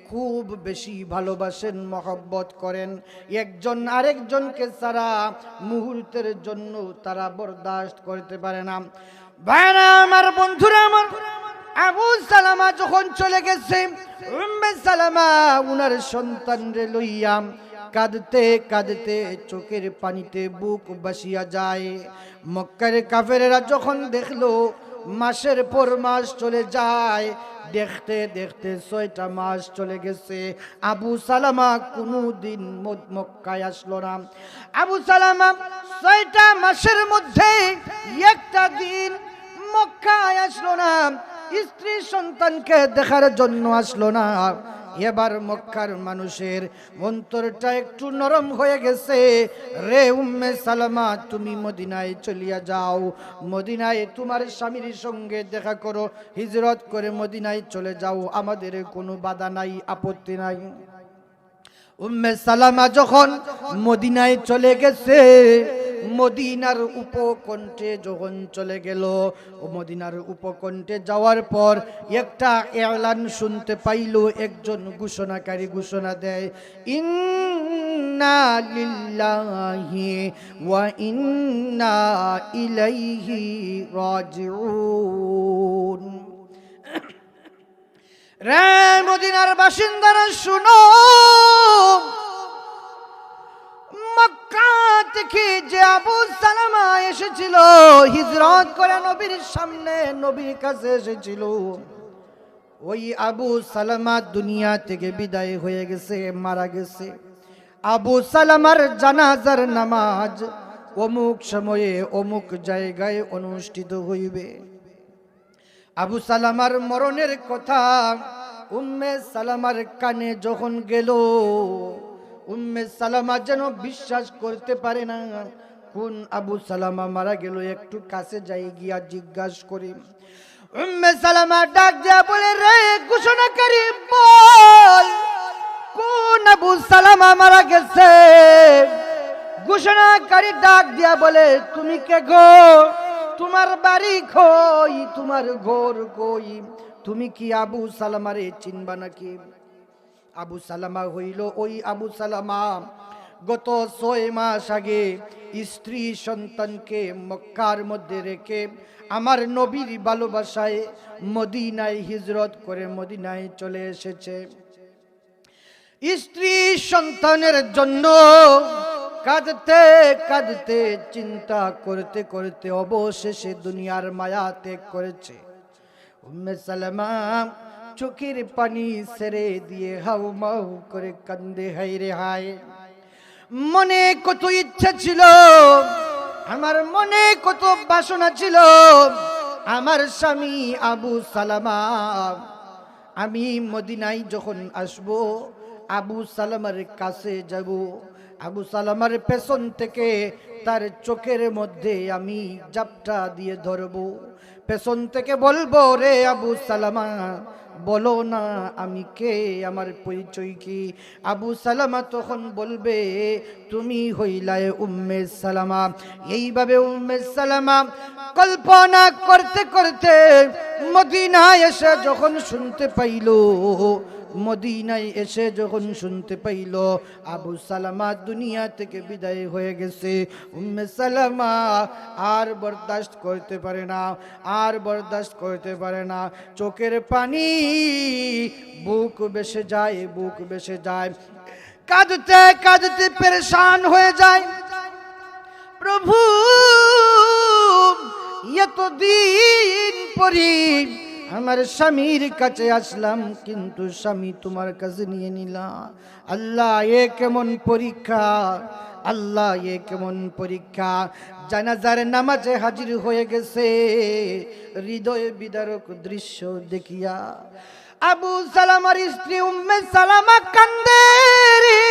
খুব বেশি ভালোবাসেন, মহব্বত করেন। একজন আরেকজনকে ছাড়া মুহূর্তের জন্য তারা বরদাস্ত করতে পারে না। ভাইরা আমার, বন্ধুরা আমার, আবু সালামা যখন চলে গেছে, উম্মে সালামা উনার সন্তানরে লইয়া কাঁদতে কাঁদতে চোখের পানিতে বুক বাসিয়া যায়। মক্কার কাফেরেরা যখন দেখলো মাসের পর মাস চলে যায়, দেখতে দেখতে 6টা মাস চলে গেছে, আবু সালামা কোনোদিন মক্কায় আসলো না। আবু সালামা 6টা মাসের মধ্যে একটা দিন মক্কায় আসলো না, স্ত্রী সন্তানকে দেখার জন্য আসলো না। এবার মক্কার মানুষের অন্তরটা একটু নরম হয়ে গেছে। রে উম্মে সালামা, তুমি মদিনায় চলিয়া যাও, মদিনায় তোমার স্বামীর সঙ্গে দেখা করো, হিজরত করে মদিনায় চলে যাও, আমাদের কোনো বাধা নাই, আপত্তি নাই। উম্মে সালামা যখন মদিনায় চলে গেছে, মদিনার উপকণ্ঠে যখন চলে গেল, মদিনার উপকণ্ঠে যাওয়ার পর একটা এলান শুনতে পাইল, একজন ঘোষণাকারী ঘোষণা দেয়, ইন্না লিল্লাহি ওয়া ইন্না ইলাইহি রাজিউন। রে মদিনার বাসিন্দারা শুনো, মক্কা থেকে যে আবু সালামা এসেছিল, হিজরত করে নবীর সামনে, নবীর কাছে এসেছিল, ওই আবু সালামা দুনিয়া থেকে বিদায় হয়ে গেছে, মারা গেছে। আবু সালামার জানাজার নামাজ অমুক সময়ে অমুক জায়গায় অনুষ্ঠিত হইবে। আবু সালামার মরণের কথা উম্মে সালামার কানে যখন গেল, উম্মে সালামা যেন বিশ্বাস করতে পারে না, কোন আবু সালামা মারা গেল, একটু কাছে যাই গিয়া জিজ্ঞাসা করি। উম্মে সালামা ডাক দিয়া বলে, রে ঘোষণাকারী, বল কোন আবু সালামা মারা গেছে? ঘোষণাকারী ডাক দিয়া বলে, তুমি কে গো? তোমার বাড়ি কই? তোমার ঘর কই? তুমি কি আবু সালামারে চিনবা নাকি? আবু সালামা হইল ওই আবু সালামা গত 6 মাস আগে স্ত্রী সন্তানকে মক্কার মধ্যে রেখে আমার নবীর ভালোবাসায় মদিনায় হিজরত করে মদিনায় চলে এসেছে। স্ত্রী সন্তানের জন্য কাঁদতে কাঁদতে, চিন্তা করতে করতে অবশেষে দুনিয়ার মায়া ত্যাগ করেছে। উম্মে সালামা চোখের পানি ছেড়ে দিয়ে হাউ মাউ করে কান্দে, হায় রে হায়। মনে কত ইচ্ছা ছিল, আমার মনে কত বাসনা ছিল, আমার স্বামী আবু সালামা, আমি মদিনায় যখন আসব, আবু সালামার কাছে যাব, আবু সালামার পেছন থেকে তার চোখের মধ্যে আমি জাপটা দিয়ে ধরব, পেছন থেকে বলবো, রে আবু সালামা বলো না আমি কে, আমার পরিচয় কি? আবু সালামা তখন বলবে, তুমি হইলায় উম্মে সালামা। এইভাবে উম্মে সালামা কল্পনা করতে করতে মদিনায় এসে যখন শুনতে পাইল, মদিনায় এসে যখন শুনতে পাইল আবু সালামা দুনিয়া থেকে বিদায় হয়ে গেছে, উম্মে সালামা আর বরদাস্ত করতে পারে না, আর বরদাস্ত করতে পারে না। চোখের পানি বুক বেসে যায়, বুক বেসে যায়, কাঁদতে কাঁদতে পেরেশান হয়ে যায়। কতদিন পরে আমার স্বামীর কাছে আসলাম, কিন্তু স্বামী তোমার কাছে নিয়ে নিলা। আল্লাহ এ কেমন পরীক্ষা, আল্লাহ এ কেমন পরীক্ষা। জানাজার নামাজে হাজির হয়ে গেছে, হৃদয় বিদারক দৃশ্য দেখিয়া আবু সালামার স্ত্রী উম্মে সালামা কান্দে রে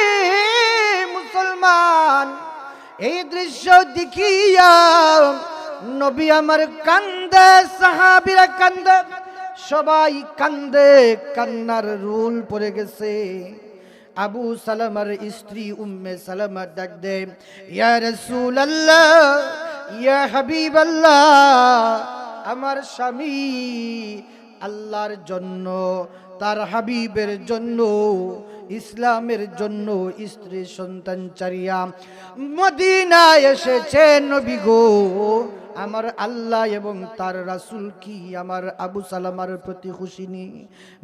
মুসলমান। এই দৃশ্য দেখিয়া নবী আমার কান্দে, সাহাবীরা কান্দে, সবাই কান্দে, কান্নার রোল পড়ে গেছে। আবু সালামার স্ত্রী উম্মে সালামা ডাক দে, ইয়া রাসূলুল্লাহ, ইয়া হাবিবাল্লাহ, আমার স্বামী আল্লাহর জন্য, তার হাবিবের জন্য, ইসলামের জন্য স্ত্রী সন্তান চারিয়া মদিনায় এসেছে। নবী গো, আমার আল্লাহ এবং তার রাসূল কি আমার আবু সালামার প্রতি খুশি নি?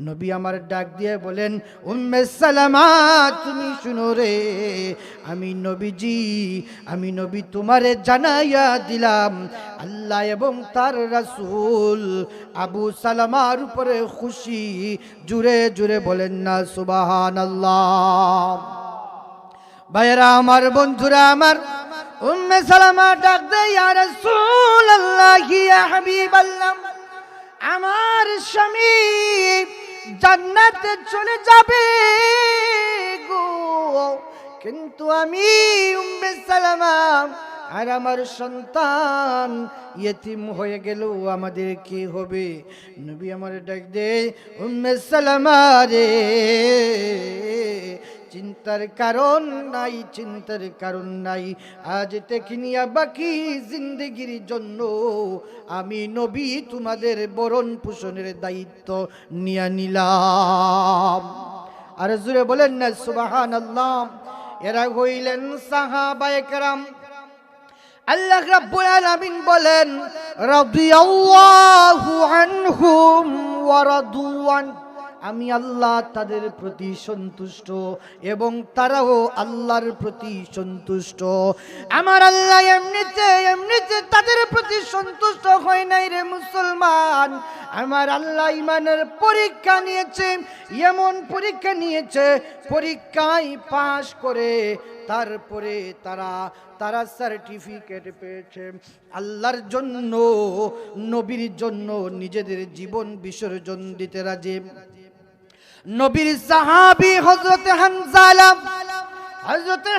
নবী আমার ডাক দিয়ে বলেন, উম্মে সালামা তুমি শুনো রে, আমি নবীজি, আমি নবী তোমারে জানাইয়া দিলাম, আল্লাহ এবং তার রাসূল আবু সালামার উপরে খুশি। জুড়ে জুড়ে বলেন না সুবহানাল্লাহ। ভাইরা আমার, বন্ধুরা আমার, উম্মে সালামা ডাক দেয়, ইয়া রাসূলুল্লাহ, ইয়া হাবিবাল্লাহ, আমার স্বামী জান্নাতে চলে যাবে গো, কিন্তু আমি উম্মে সালামা আর আমার সন্তান ইয়েতিম হয়ে গেল, আমাদের কি হবে? নবী আমার ডাক দেয়, উম্মে সালামা রে, চিন্তার কারণ নাই, চিন্তার কারণ নাই। আজ থেকে নিয়া বাকি জিন্দগির জন্য আমি নবী তোমাদের বরণ পোষণের দায়িত্ব নিয়ে নিলাম। আর জুড়ে বলেন না সুবহানাল্লাহ। এরা হইলেন সাহাবায়ে কেরাম। আল্লাহ রাব্বুল আলামিন বলেন, রাদিয়াল্লাহু আনহুম ওয়া রাদু আন, আমি আল্লাহ তাদের প্রতি সন্তুষ্ট এবং তারাও আল্লাহর প্রতি সন্তুষ্ট। আমার আল্লাহ এমনিতে তাদের প্রতি সন্তুষ্ট হয় নাই রে মুসলমান। আমার আল্লাহ ইমানের পরীক্ষা নিয়েছে, এমন পরীক্ষা নিয়েছে, পরীক্ষায় পাশ করে তারপরে তারা সার্টিফিকেট পেয়েছে। আল্লাহর জন্য, নবীর জন্য নিজেদের জীবন বিসর্জন দিতে রাজি। নবীর সাহাবী হযরত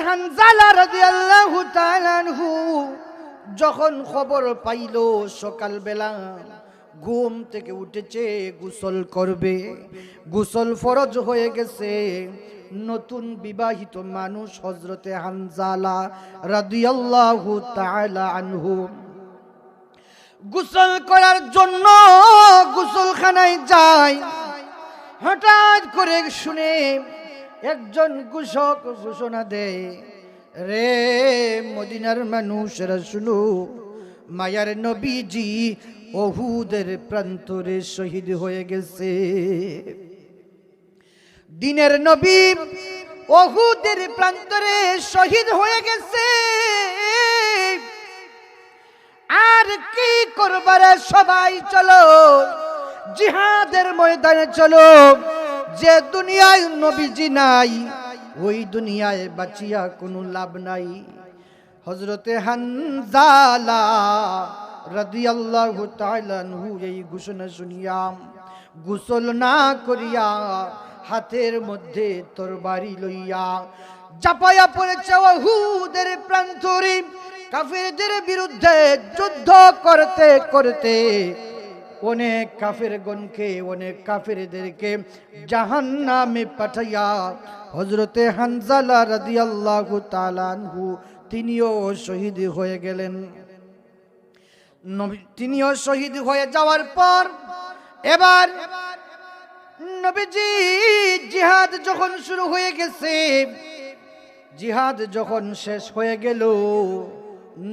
হানজালা রাদিয়াল্লাহু তাআলা আনহু যখন খবর পাইল সকালবেলা ঘুম থেকে উঠেছে, গোসল করবে, গোসল ফরজ হয়ে গেছে, নতুন বিবাহিত মানুষ হযরতে হানজালা রাদিয়াল্লাহু তাআলা আনহু গোসল করার জন্য গোসলখানায় যায়। হঠাৎ করে শুনে একজন ঘোষক ঘোষণা দেয়, রে মদিনার মানুষেরা শুনো, মায়ার নবীজি উহুদের প্রান্তরে শহীদ হয়ে গেছে। দিনের নবী উহুদের প্রান্তরে শহীদ হয়ে গেছে। আর কি করবার, সবাই চলো জিহাদের ময়দানে চলো। যে দুনিয়ায় নবীজি নাই, ওই দুনিয়ায় বাঁচিয়া কোনো লাভ নাই। হযরতে হানজালা রাদিয়াল্লাহু তাআলা আনহু এই ঘোষণা শুনিয়া গোসল না করিয়া হাতের মধ্যে তরবারি লইয়া চাপায়া পড়েছে উহুদের প্রান্তরে। কাফেরদের বিরুদ্ধে যুদ্ধ করতে করতে অনেক কাফেরগণকে, অনেক কাফেরদেরকে জাহান্নামে পাঠাইয়া হযরতে হানজালা রাদিয়াল্লাহু তাআলা আনহু তিনিও শহীদ হয়ে গেলেন। তিনিও শহীদ হয়ে যাওয়ার পর এবার নবীজি জিহাদ যখন শুরু হয়ে গেছে, জিহাদ যখন শেষ হয়ে গেল,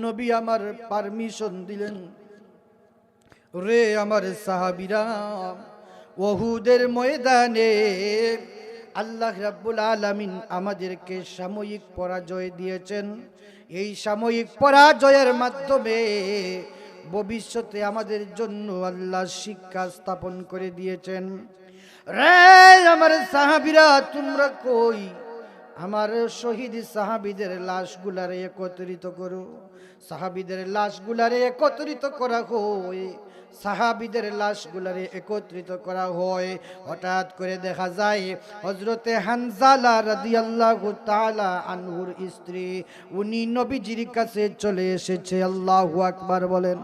নবী আমার পারমিশন দিলেন, রে আমার সাহাবীরা, উহুদের ময়দানে আল্লাহ রাব্বুল আলামিন আমাদেরকে সাময়িক পরাজয় দিয়েছেন। এই সাময়িক পরাজয়ের মাধ্যমে ভবিষ্যতে আমাদের জন্য আল্লাহ শিক্ষা স্থাপন করে দিয়েছেন। রে আমার সাহাবীরা তোমরা কই? আমার শহীদ সাহাবীদের লাশগুলারে একত্রিত করো। সাহাবীদের লাশগুলারে একত্রিত করা হয়, সাহাবীদের লাশগুলারে একত্রিত করা হয়। হঠাৎ করে দেখা যায় হযরতে হানজালা রাদিয়াল্লাহু তাআলা আনহুর স্ত্রী, উনি নবীজির কাছে চলে এসেছে। আল্লাহু আকবার বলেন।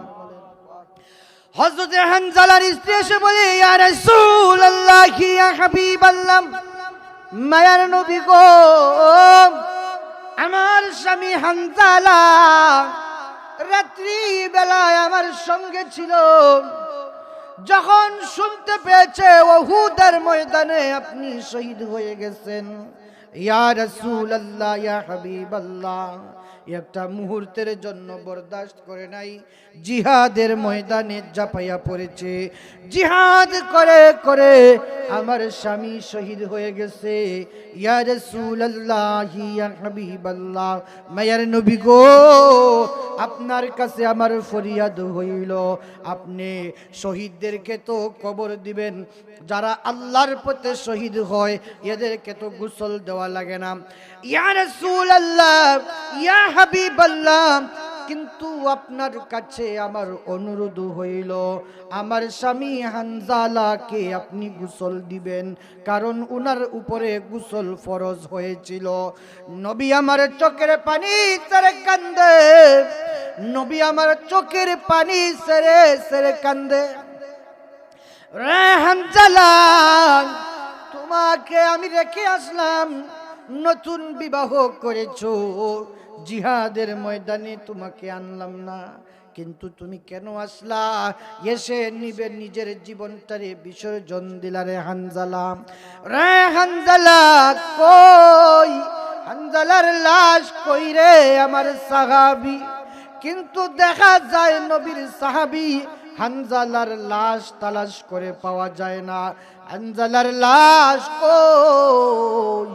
হযরতে হানজালার স্ত্রী এসে বলে, ইয়া রাসূলুল্লাহ, ইয়া হাবিবাল্লাহ, মায়ার নবী গো, আমার স্বামী হানজালা রাত্রি বেলায় আমার সঙ্গে ছিল। যখন শুনতে পেয়েছে উহুদের ময়দানে আপনি শহীদ হয়ে গেছেন, ইয়া রাসূলুল্লাহ, ইয়া হাবিবাল্লাহ, একটা মুহূর্তের জন্য বরদাস্ত করে নাই। জিহাদের ময়দানে ঝাঁপাইয়া পড়েছে। জিহাদ করে করে আমার স্বামী শহীদ হয়ে গেছে। ইয়া রাসূলুল্লাহ, ইয়া হাবিবাল্লাহ, মায়ার নবী গো, আপনার কাছে আমার ফরিয়াদ হইল, আপনি শহীদদেরকে তো কবর দিবেন। যারা আল্লাহর পথে শহীদ হয় এদেরকে তো গোসল দেওয়া লাগে না। ইয়া রাসূলুল্লাহ, ইয়া হাবিবাল্লাহ, কিন্তু আপনার কাছে আমার অনুরোধ হইল, আমার স্বামী হানজালাকে আপনি গোসল দিবেন, কারণ উনার উপরে গোসল ফরজ হয়েছিল। নবী আমার চোখের পানি ছেড়ে কান্দে, নবী আমার চোখের পানি ছেড়ে ছেড়ে কান্দে। রে হানজালা, তোমাকে আমি রেখে আসলাম, নতুন বিবাহ করেছো, জিহাদের ময়দানে তোমাকে আনলাম না, কিন্তু তুমি কেন আসলা? এসে নিবে নিজের জীবনটারে বিসর্জন দিলা রে হানজালা। রে হানজালা কই? হানজালার লাশ কই রে আমার সাহাবী? কিন্তু দেখা যায় নবীর সাহাবী হানজালার লাশ তালাশ করে পাওয়া যায় না। হানজালার লাশ কই?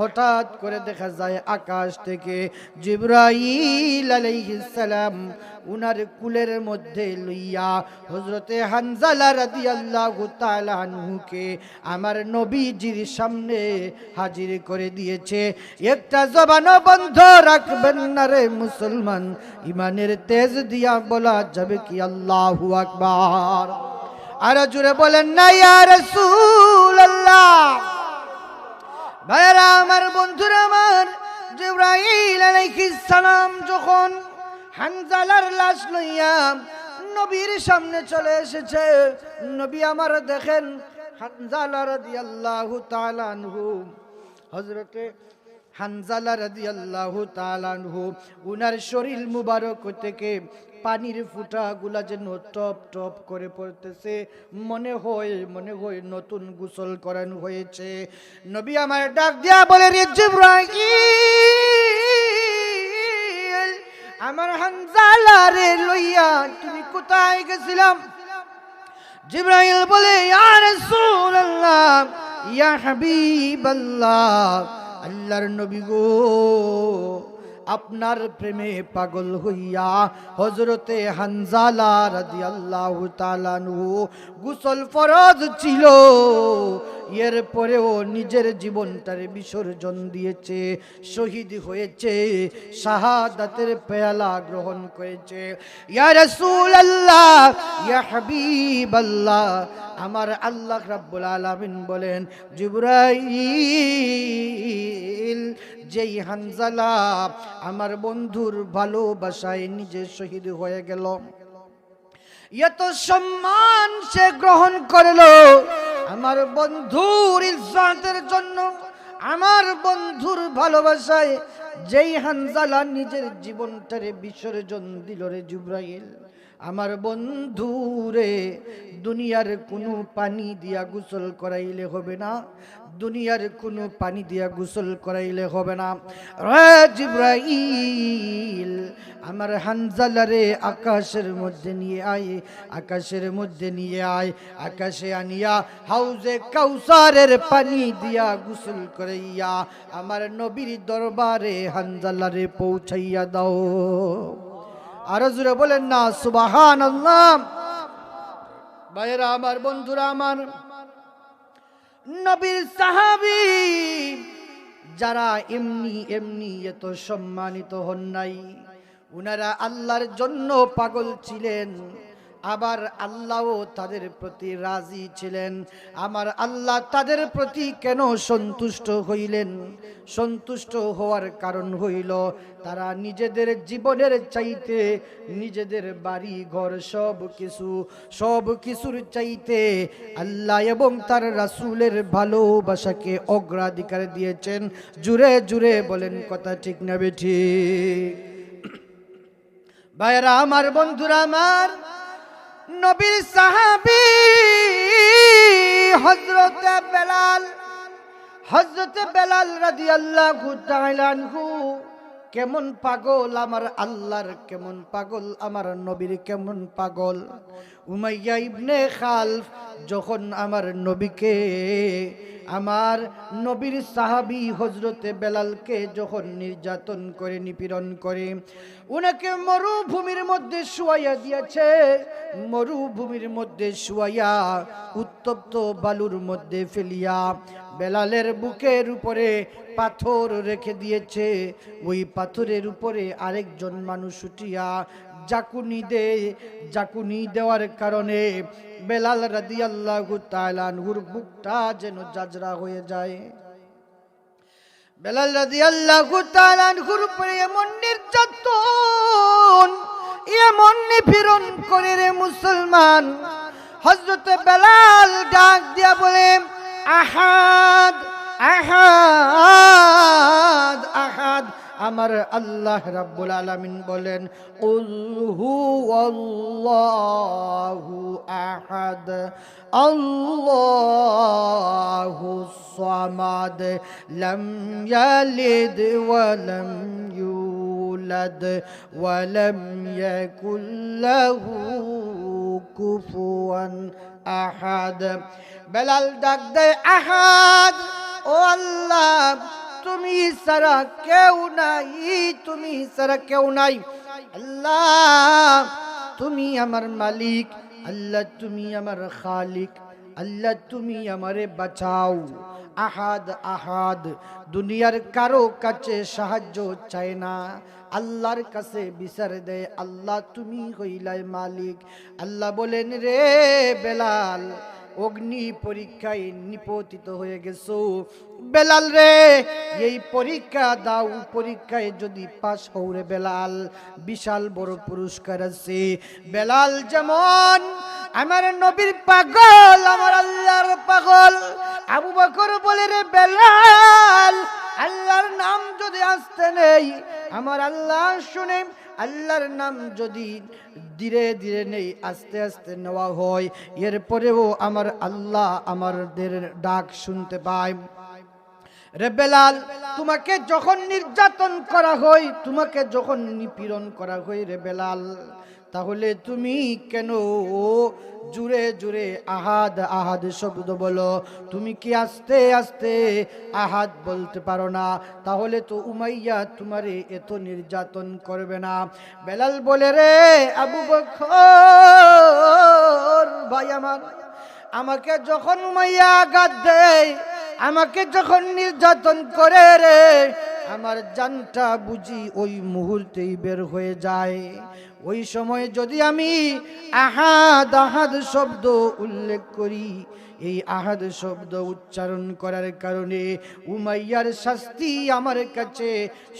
হঠাৎ করে দেখা যায় আকাশ থেকে জিবরাইল আলাইহিস সালাম উনার কুলের মধ্যে লইয়া হযরতে হানজালা রাদিয়াল্লাহু তাআলা আনহুকে আমার নবীজির সামনে হাজির করে দিয়েছে। একটা জবানও বন্ধ রাখবেন না রে মুসলমান, ইমানের তেজ দিয়া বলা যাবে কি আল্লাহু আকবার। আর জোরে বলেন না ইয়া রাসূলুল্লাহ। ভাইরা আমার, বন্ধুরা আমার, জিবরাইল আলাইহিস সালাম যখন হানজালার লাশ লইয়া নবীর সামনে চলে এসেছে, নবী আমার দেখেন হানজালা রাদিয়াল্লাহু তাআলা আনহু, হযরতে হানজালা রাদিয়াল্লাহু তাআলা আনহু, উনার শরীর মুবারক থেকে পানির ফুটাগুলা যেন টপ টপ করে পড়তেছে। মনে হয় নতুন গোসল করানো হয়েছে। নবী আমার ডাক দিয়া বলে, রে জিবরাইল, আমার হানজালা রে লইয়া তুমি কোথায় গেছিলাম? জিবরাইল বলে, ইয়া রাসূলুল্লাহ, ইয়া হাবিবাল্লাহ, আল্লাহর নবী গো, আপনার প্রেমে পাগল হইয়া হযরতে হানজালা রাদিয়াল্লাহু তাআলা আনহু গোসল ফরজ ছিল, এরপরেও নিজের জীবনটারে বিসর্জন দিয়েছে, শহীদ হয়েছে, শাহাদাতের পেয়ালা গ্রহণ করেছে। ইয়া রাসূলুল্লাহ, ইয়া হাবিবাল্লাহ, আমার আল্লাহ রাব্বুল আলামিন বলেন, জিবরাইল, যেই হানজালা আমার বন্ধুর ভালোবাসায় নিজে শহীদ হয়ে গেল, এত সম্মান সে গ্রহণ করলো আমার বন্ধুর ইজ্জতের জন্য, আমার বন্ধুর ভালোবাসায় যেই হানজালা নিজের জীবনটারে বিসর্জন দিল রে জিবরাইল, আমার বন্ধুরে দুনিয়ার কোনো পানি দিয়া গোসল করাইলে হবে না, দুনিয়ার কোনো পানি দিয়া গোসল করাইলে হবে না। রে জিবরাইল, আমার হানজালারে আকাশের মধ্যে নিয়ে আয়, আকাশের মধ্যে নিয়ে আয়, আকাশে আনিয়া হাউজে কাউসারের পানি দিয়া গোসল করাইয়া আমার নবীর দরবারে হানজালারে পৌঁছাইয়া দাও। আরো জোরে বলেন না সুবহানাল্লাহ। ভাইরা আমার, বন্ধুরা আমার, নবীর সাহাবী যারা এমনি এমনি এত সম্মানিত হন নাই, উনারা আল্লাহর জন্য পাগল ছিলেন, আবার আল্লাহও তাদের প্রতি রাজি ছিলেন। আমার আল্লাহ তাদের প্রতি কেন সন্তুষ্ট হইলেন? সন্তুষ্ট হওয়ার কারণ হইল তারা নিজেদের জীবনের চাইতে, নিজেদের বাড়ি ঘর সব কিছুর চাইতে আল্লাহ এবং তার রাসূলের ভালোবাসাকে অগ্রাধিকার দিয়েছেন। জুড়ে জুড়ে বলেন কথা ঠিক না বেঠিক? ভাইরা আমার, বন্ধুরা আমার, নবীর সাহাবী হযরতে বেলাল রাদিয়াল্লাহু তাআলা আনহু কেমন পাগল আমার আল্লাহর, কেমন পাগল আমার নবীর, কেমন পাগল। উমাইয়া ইবনে খালফ যখন আমার নবীকে, আমার নবীর সাহাবী হযরতে বেলালকে যখন নির্যাতন করে, নিপীড়ন করে, উনাকে মরুভূমির মধ্যে শুয়াইয়া দিয়েছে। মরুভূমির মধ্যে শুয়াইয়া উত্তপ্ত বালুর মধ্যে ফেলিয়া বেলালের বুকের উপরে পাথর রেখে দিয়েছে। ওই পাথরের উপরে আরেকজন মানুষ উঠিয়া জাকুনি দেওয়ার কারণে বেলাল রাদিয়াল্লাহু তাআলা আনহুর বুকটা যেন জাজরা হয়ে যায়। বেলাল রাদিয়াল্লাহু তাআলা আনহুর উপরে এমন নির্যাতন, এমন নিপীড়ন করে রে মুসলমান, হযরতে বেলাল ডাক দিয়া বলে, আহাদ আহাদ আহাদ। আমার আল্লাহ রাব্বুল আলামিন বলেন, কুল হুয়াল্লাহু আহাদ আল্লাহুস সামাদ লাম ইয়ালিদ ওয়া লাম ইউলাদ ওয়া লাম ইয়াকুল লাহু কুফুয়ান আহাদ। বেলাল ডাক দেয়, আহাদ, ও আল্লাহ, তুমি ছাড়া কেউ নাই, তুমি ছাড়া কেউ নাই। আল্লাহ তুমি আমার মালিক, আল্লাহ তুমি আমার খালিক, আল্লাহ তুমি আমারে বাঁচাও। আহাদ আহাদ দুনিয়ার কারো কাছে সাহায্য চায় না, আল্লাহর কাছে বিচার দেয়। আল্লাহ তুমি হইলাই মালিক। আল্লাহ বলেন, রে বেলাল, অগ্নি পরীক্ষায় নিপতিত হয়ে গেছো। বেলাল রে, এই পরীক্ষা দাও, পরীক্ষায় যদি পাস হও রে বেলাল, বিশাল বড় পুরস্কার আছে। বেলাল যেমন আমার নবীর পাগল, আমার আল্লাহর পাগল। আবু বকর বলে, রে বেলাল, আল্লাহর নাম যদি আসতে নেই, আমার আল্লাহ শুনে, আল্লাহর নাম যদি ধীরে ধীরে নেই, আস্তে আস্তে নেওয়া হয়, এরপরেও আমার আল্লাহ আমাদের ডাক শুনতে পায়। রে বেলাল, তোমাকে যখন নির্যাতন করা হয়, তোমাকে যখন নিপীড়ন করা হয় রে বেলাল, তাহলে তুমি কেন জুড়ে জুড়ে আহাদ আহাদ শব্দ বলো? তুমি কি আস্তে আস্তে আহাদ বলতে পারো না? তাহলে তো উমাইয়া তোমারে এত নির্যাতন করবে না। বেলাল বলে, রে আবু বকর ভাই আমার, আমাকে যখন উমাইয়া আঘাত দেয়, আমাকে যখন নির্যাতন করে রে, আমার জানটা বুঝি ওই মুহূর্তেই বের হয়ে যায়। ওই সময় যদি আমি আহাদ আহাদ শব্দ উল্লেখ করি, এই আহাদ শব্দ উচ্চারণ করার কারণে উমাইয়ার শাস্তি আমার কাছে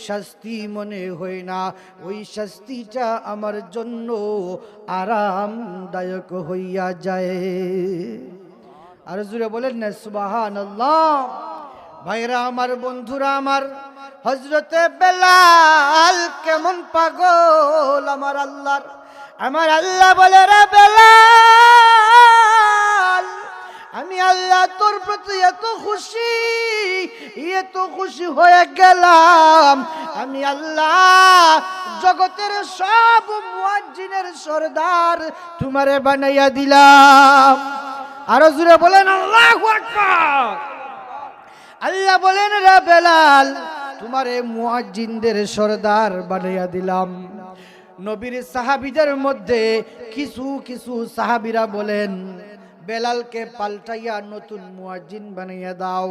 শাস্তি মনে হয় না, ওই শাস্তিটা আমার জন্য আরামদায়ক হইয়া যায়। আর জুড়ে বলেন না সুবহানাল্লাহ। ভাইরা আমার, বন্ধুরা আমার, হযরতে বেলাল কেমন পাগল আমার আল্লাহর। আমার আল্লাহ বলে, রে বেলাল, আমি আল্লাহ তোর প্রতি এত খুশি হয়ে গেলাম, আমি আল্লাহ জগতের সব মুয়াজ্জিনের সরদার তোমারে বানাইয়া দিলাম। আরো জোরে বলেন আল্লাহু আকবার। আল্লাহ বলেন, রে বেলাল, তোমারে মুয়াজ্জিনদের সরদার বানাইয়া দিলাম। নবীর সাহাবীদের মধ্যে কিছু কিছু সাহাবীরা বলেন, বেলালকে পাল্টাইয়া নতুন মুয়াজ্জিন বানাইয়া দাও।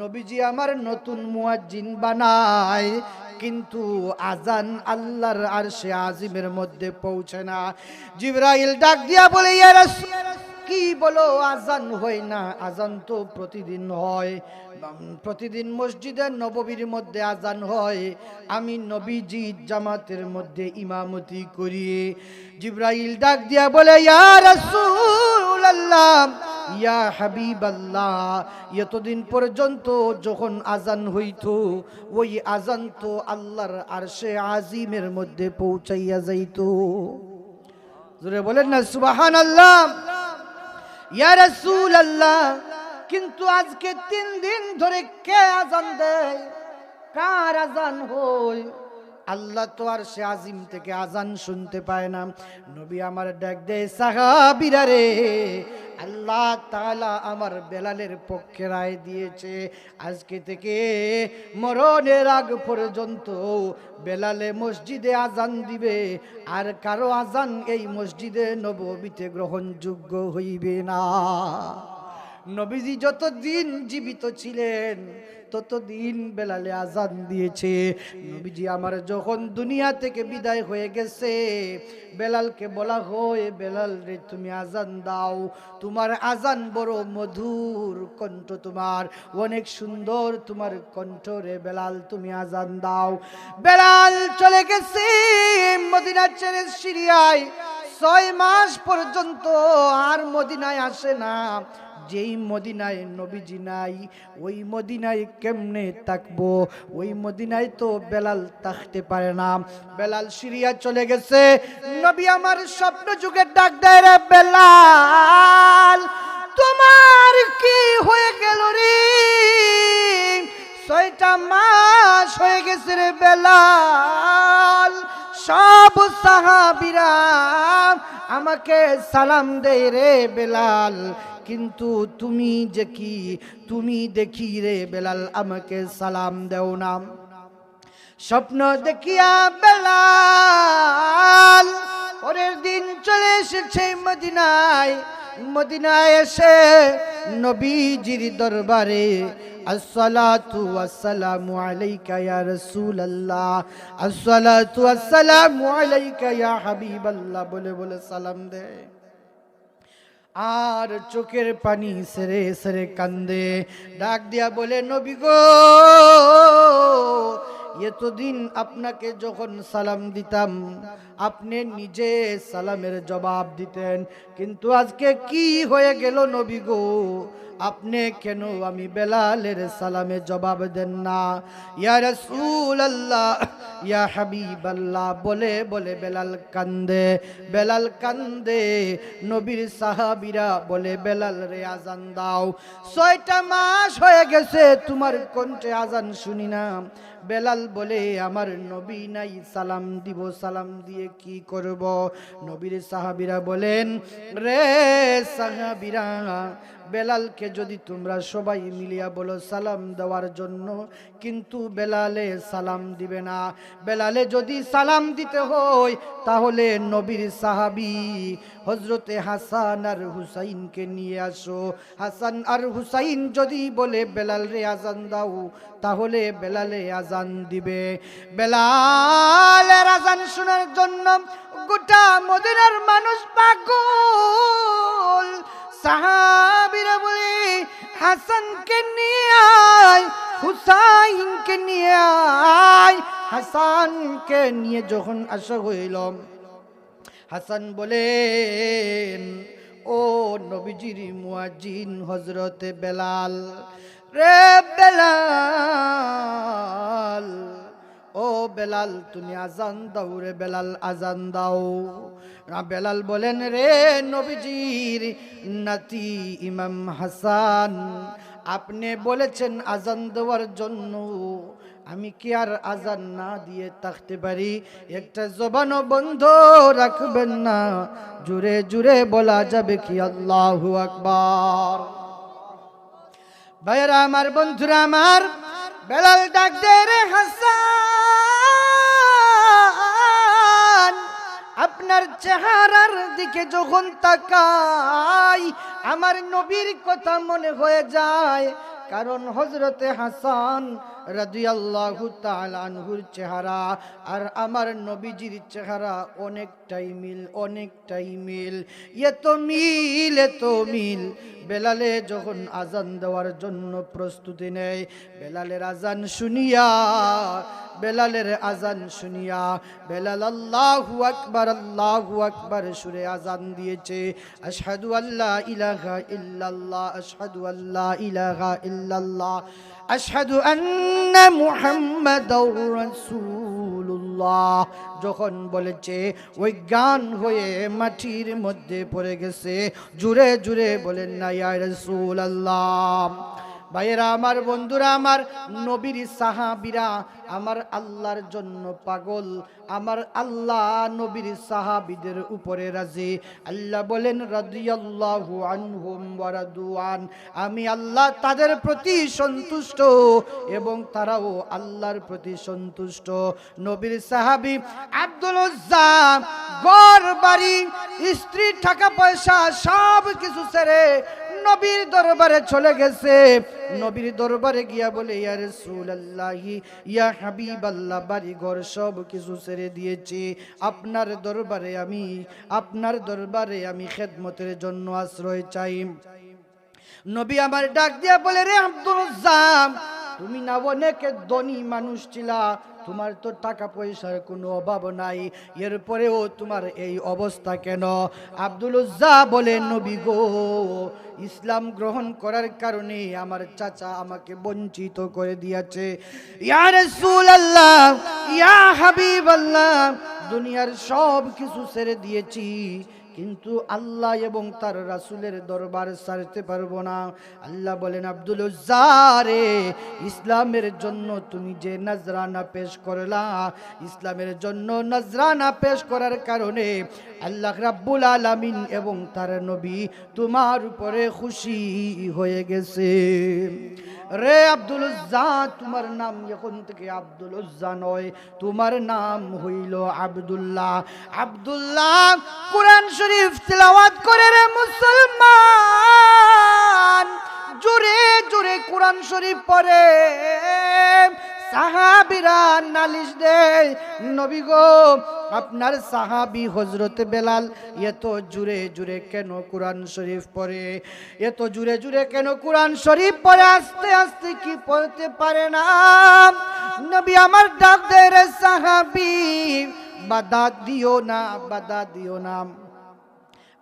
নবীজি আমার নতুন মুয়াজ্জিন বানায়, কিন্তু আজান আল্লাহর আরশে আজিমের মধ্যে পৌঁছে না। জিবরাইল ডাক দিয়া বলে, ইয়া রাসূল, কি বলো আজান হয় না? আজান তো প্রতিদিন হয়, প্রতিদিন মসজিদের নববীর মধ্যে আজান হয়, আমি নবীজি জামাতের মধ্যে ইমামতি করি। জিবরাইল ডাক দিয়া বলে, ইয়া রাসূলুল্লাহ, ইয়া হাবিবাল্লাহ, এতদিন পর্যন্ত যখন আজান হইতো, ওই আজান তো আল্লাহর আরশে আজিমের মধ্যে পৌঁছাইয়া যাইতো। জোরে বলেন না সুবহানাল্লাহ। ইয়া রাসূলুল্লাহ, কিন্তু আজকে 3 দিন ধরে কে আজান দেয়? কার আজান হয়? আল্লাহ তো আর সে আজিম থেকে আজান শুনতে পায় না। নবী আমার ডাক দেয়, সাহাবীরা রে, আল্লাহ তাআলা আমার বেলালের পক্ষে রায় দিয়েছে, আজকে থেকে মরণের আগ পর্যন্ত বেলালে মসজিদে আজান দিবে, আর কারো আজান এই মসজিদে নববীতে গ্রহণযোগ্য হইবে না। নবীজি যতদিন জীবিত ছিলেন ততদিন বেলালে আজান দিয়েছে। নবীজি আমার যখন দুনিয়া থেকে বিদায় হয়ে গেছে, বেলালকে বলা হয়, বেলাল রে তুমি আজান দাও, তোমার আজান বড় মধুর, কণ্ঠ তোমার অনেক সুন্দর, তোমার কণ্ঠ রে বেলাল, তুমি আজান দাও। বেলাল চলে গেছে মদিনা ছেড়ে সিরিয়ায়, 6 মাস পর্যন্ত আর মদিনায় আসে না। যেই মদিনায় নবীজি নাই, ওই মদিনায় কেমনে থাকবো? ওই মদিনায় তো বেলাল থাকতে পারে না। বেলাল সিরিয়া চলে গেছে। নবী আমার স্বপ্ন যুগে ডাক দেয়, রে বেলাল, তোমার কি হয়ে গেল রে? 6টা মাস হয়ে গেছে রে বেলাল। সব সাহাবীরা আমাকে সালাম দেয় রে বেলাল, কিন্তু তুমি যে কি, তুমি দেখি রে বেলাল আমাকে সালাম দেও না। স্বপ্ন দেখিয়া বেলাল পরের দিন চলে এসেছে মদিনায়। মদিনায় এসে নবীজির দরবারে, আসসালাতু ওয়াসসালামু আলাইকা ইয়া রাসূলুল্লাহ, আসসালাতু ওয়াসসালামু আলাইকা ইয়া হাবিবাল্লাহ বলে বলে সালাম দেয়। আর চোখের পানি সেরে সেরে কান্দে। ডাক দিয়া বলে, নবী গো, এতদিন আপনাকে যখন সালাম দিতাম, আপনি নিজে সালামের জবাব দিতেন, কিন্তু আজকে কি হয়ে গেল নবী গো? আপনি কেন আমি বেলালের সালামে জবাব দেন না? ইয়া রাসূলুল্লাহ, ইয়া হাবিবাল্লাহ বলে বলে বেলাল কান্দে। বেলাল কান্দে। নবীর সাহাবীরা বলে, বেলাল রে আজান দাও, 6টা মাস হয়ে গেছে তোমার কণ্ঠে আজান শুনি না। বেলাল বলে, আমার নবী নাই, সালাম দিব, সালাম দিয়ে কি করব? নবীর সাহাবীরা বলেন, রে সাহাবীরা, বেলালকে যদি তোমরা সবাই মিলিয়া বলো সালাম দেওয়ার জন্য, কিন্তু বেলালে সালাম দিবে না। বেলালে যদি সালাম দিতে হয়, তাহলে নবীর সাহাবী হযরতে হাসান আর হুসাইনকে নিয়ে আসো। হাসান আর হুসাইন যদি বলে বেলাল রে আজান দাও, তাহলে বেলালে আজান দিবে। বেলালের আজান শোনার জন্য গোটা মদিনার মানুষ পাগল। সাহাবীরা বলে, হাসানকে নিয়ে আয়, হুসাইনকে নিয়ে আয়। হাসানকে নিয়ে যখন আসা হইল, হাসান বলেন, ও নবীজির মুয়াজ্জিন হযরতে বেলাল, রে বেলাল, ও বেলাল তুমি আজান দাও রে বেলাল, আজান দাও। বেলাল বলেন, রে নবীজির নাতি ইমাম হাসান, আপনি বলেছেন আজান দেওয়ার জন্য, আমি কি আর আজান না দিয়ে থাকতে পারি? একটা জবানও বন্ধ রাখবেন না? জুড়ে জুড়ে বলা যাবে কি আল্লাহু আকবার? ভাইরা আমার, বন্ধুরা আমার, বেলাল ডাক দে, রে হাসান, আপনার চেহারার দিকে যখন তাকাই আমার নবীর কথা মনে হয়ে যায়। কারণ হযরতে হাসান রাদিয়াল্লাহু তাআলা আনহুর চেহারা আর আমার নবীজির চেহারা অনেকটাই মিল। এত মিল। বেলালে যখন আজান দেওয়ার জন্য প্রস্তুতি নেয়, বেলালের আজান শুনিয়া বেলাল আল্লাহু আকবার সুরে আজান দিয়েছে। আশহাদু আল্লা ইলাহা ইল্লাল্লাহ, আশহাদু আল্লা ইলাহা ইল্লাল্লাহ, আশহাদু আন্না মুহাম্মাদুর রাসূলুল্লাহ যখন বলেছে ওই গান হয়ে মাটির মধ্যে পড়ে গেছে। জুড়ে বলেন না ইয়া রাসূলুল্লাহ। ভাইয়েরা আমার, বন্ধুরা আমার, নবীর সাহাবীরা আমার আল্লাহর জন্য পাগল, আমার আল্লাহ নবীর সাহাবীদের উপরে রাজি। আল্লাহ বলেন রাদিয়াল্লাহু আনহুম ওয়া রাদুআন, আমি আল্লাহ তাদের প্রতি সন্তুষ্ট এবং তারাও আল্লাহর প্রতি সন্তুষ্ট। নবীর সাহাবী আব্দুল উজ্জা ঘর বাড়ি স্ত্রী টাকা পয়সা সব কিছু ছেড়ে নবীর দরবারে চলে গেছে। নবীর দরবারে গিয়া বলে ইয়া রাসূলুল্লাহ, ইয়া হাবিবাল্লাহ, বাড়ি ঘর সব কিছু ছেড়ে দিয়েছি, আপনার দরবারে আমি খেদমতের জন্য আশ্রয় চাই। নবী আমার ডাক দিয়া বলে, রে আব্দুল উজ্জা, তুমি না অনেক ধনী মানুষ ছিলা, তোমার তো টাকা পয়সার কোনো অভাব নাই, এরপরেও তোমার এই অবস্থা কেন? আব্দুল উজ্জা বলে, নবী গো, ইসলাম গ্রহণ করার কারণে আমার চাচা আমাকে বঞ্চিত করে দিয়েছে। ইয়া রাসূলুল্লাহ, ইয়া হাবিবাল্লাহ, দুনিয়ার সব কিছু ছেড়ে দিয়েছি, কিন্তু আল্লাহ এবং তার রাসূলের দরবার ছাড়তে পারবো না। আল্লাহ বলেন, আব্দুল উজ্জা রে, ইসলামের জন্য তুমি যে নজরানা পেশ করলা, ইসলামের জন্য নজরানা পেশ করার কারণে আল্লাহ রাব্বুল আলামিন এবং তার নবী তোমার উপরে খুশি হয়ে গেছে। রে আব্দুল উজ্জা, তোমার নাম এখন থেকে আব্দুল উজ্জা নয়, তোমার নাম হইল আব্দুল্লাহ। আব্দুল্লাহ কোরআন শরীফ তেলাওয়াত করে রে মুসলমান, জোরে কোরআন শরীফ পড়ে। সাহাবীরা নালিশ দেয়, নবী গো, আপনার সাহাবী হযরত বেলাল এত জোরে কেন কোরআন শরীফ পড়ে? এত জোরে কেন কোরআন শরীফ পড়ে? আস্তে কি পড়তে পারে না? নবী আমার ডাক দেয়, রে সাহাবী, বাধা দিও না।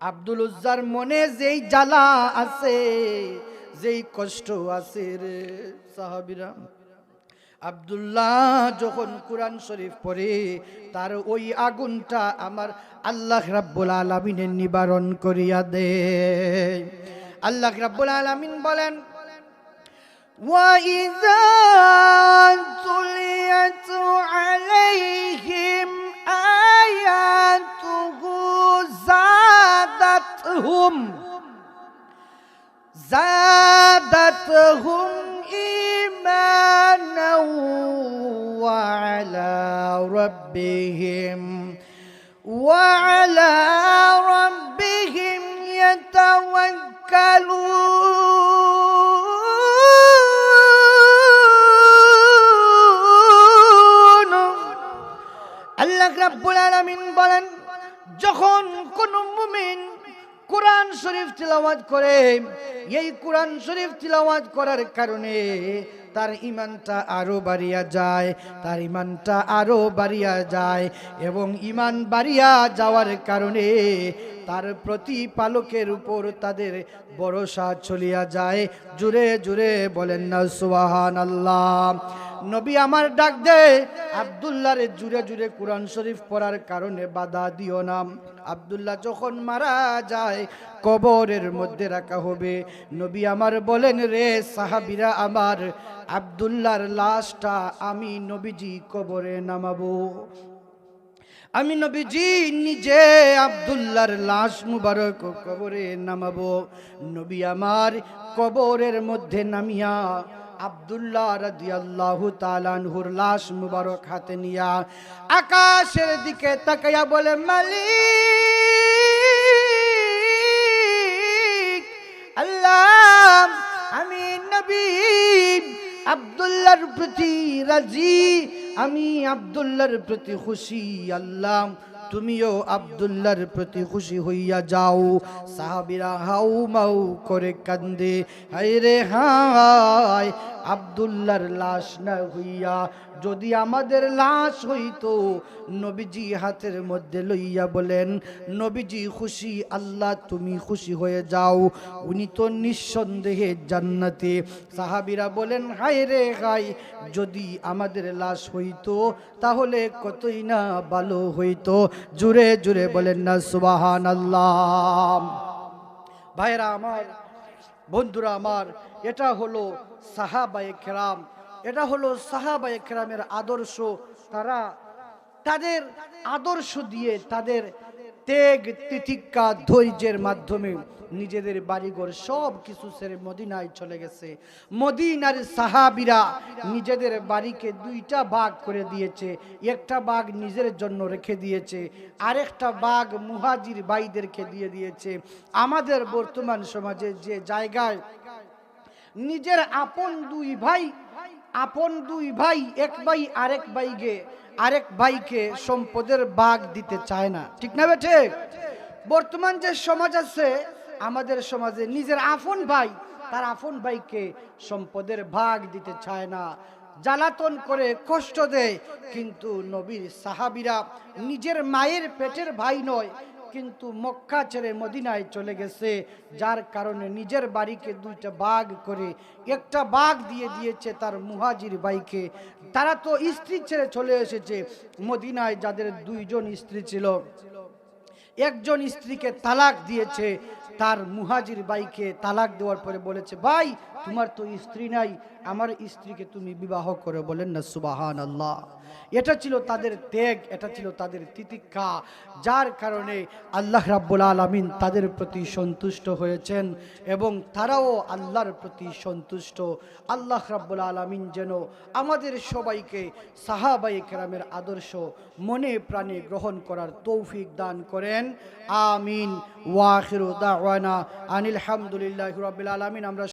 আব্দুল উজ্জার মনে যেই জ্বালা আছে, যেই কষ্ট আছে রে সাহাবীরা, আব্দুল্লাহ যখন কোরআন শরীফ পড়ে তার ওই আগুনটা আমার আল্লাহ রাব্বুল আলামিনের নিবারণ করিয়া দেয়। আল্লাহ রাব্বুল আলামিন বলেন, وَإِذَا تُلِيَتْ عَلَيْهِمْ آيَاتُهُ زادتهم إيمانا وعلى ربهم يتوكلون। আল্লাহ রাব্বুল আলামিন বলেন, যখন কোন মুমিন কোরআন শরীফ তিলাওয়াত করে, এই কোরআন শরীফ তিলাওয়াত করার কারণে তার ঈমানটা আরো বাড়িয়া যায় এবং ঈমান বাড়িয়া যাওয়ার কারণে তার প্রতিপালকের উপর তাদের ভরসা চলিয়া যায়। জুরে বলেন না সুবহানাল্লাহ। নবী আমার ডাক দেয়, আব্দুল্লাহ রে, জুরে কোরআন শরীফ পড়ার কারণে বাধা দিও না। আব্দুল্লাহ যখন মারা যায়, কবরের মধ্যে রাখা হবে। নবী আমার বলেন, রে সাহাবীরা আমার, আব্দুল্লাহর লাশটা আমি নবীজি কবরে নামাবো। আমি নবীজি নিজে আব্দুল্লাহর লাশ মুবারক কবরে নামাবো। নবী আমার কবরের মধ্যে নামিয়া আব্দুল্লাহ রাদিয়াল্লাহু তাআলা আনহুর লাশ মুবারক হাতে নিয়া আকাশের দিকে তাকায়া বলে, মালিক আল্লাহ, আমি নবী আব্দুল্লাহর প্রতি রাজি, আমি আব্দুল্লাহর প্রতি খুশি। আল্লাহ তুমিও আব্দুল্লাহর প্রতি খুশি হইয়া যাও। সাহাবীরা হাউ মাউ করে কান্দে, হায় রে হায়, আব্দুল্লাহর লাশ না হইয়া যদি আমাদের লাশ হইতো। নবীজি হাতের মধ্যে লইয়া বলেন, নবীজি খুশি, আল্লাহ তুমি খুশি হয়ে যাও, উনি তো নিঃসন্দেহে জান্নাতে। সাহাবীরা বলেন, হায় রে হায়, যদি আমাদের লাশ হইতো তাহলে কতই না ভালো হইতো। জুড়ে জুড়ে বলেন না সুবহানাল্লাহ। ভাইরা আমার, বন্ধুরা আমার, এটা হলো সাহাবায়ে কেরাম, এটা হলো সাহাবায়ে কেরামের আদর্শ। তারা তাদের আদর্শ দিয়ে, তাদের ত্যাগ তিতিক্ষা ধৈর্যের মাধ্যমে নিজেদের বাড়িঘর সব কিছু ছেড়ে মদিনায় চলে গেছে। মদিনার সাহাবীরা নিজেদের বাড়িকে দুইটা ভাগ করে দিয়েছে, একটা ভাগ নিজের জন্য রেখে দিয়েছে, আরেকটা ভাগ মুহাজির ভাইদেরকে দিয়ে দিয়েছে। আমাদের বর্তমান সমাজে যে জায়গায় নিজের আপন দুই ভাই এক ভাই আরেক ভাইকে সম্পদের ভাগ দিতে চায় না, ঠিক না বেঠে? বর্তমান যে সমাজ আছে, আমাদের সমাজে নিজের আপন ভাই তার আপন ভাইকে সম্পদের ভাগ দিতে চায় না, জ্বালাতন করে, কষ্ট দেয়। কিন্তু নবীর সাহাবীরা নিজের মায়ের পেটের ভাই নয়, কিন্তু মক্কা ছেড়ে মদিনায় চলে গেছে, যার কারণে নিজের বাড়িকে দুইটা ভাগ করে একটা ভাগ দিয়ে দিয়েছে তার মুহাজির ভাইকে। তারা তো স্ত্রী ছেড়ে চলে এসেছে মদিনায়, যাদের দুইজন স্ত্রী ছিল, একজন স্ত্রীকে তালাক দিয়েছে, তার মুহাজির ভাইকে তালাক দেওয়ার পরে বলেছে, ভাই তোমার তো স্ত্রী নাই, আমার স্ত্রীকে তুমি বিবাহ করে। বলেন না সুবহানাল্লাহ। এটা ছিল তাদের ত্যাগ, এটা ছিল তাদের তিতিক্ষা, যার কারণে আল্লাহ রাব্বুল আলামিন তাদের প্রতি সন্তুষ্ট হয়েছেন এবং তারাও আল্লাহর প্রতি সন্তুষ্ট। আল্লাহ রাব্বুল আলামিন যেন আমাদের সবাইকে সাহাবায়ে কেরামের আদর্শ মনে প্রাণে গ্রহণ করার তৌফিক দান করেন, আমিন। ওয়া আখিরু দাওয়ানা আনিল হামদুলিল্লাহি রাব্বিল আলামিন। আমরা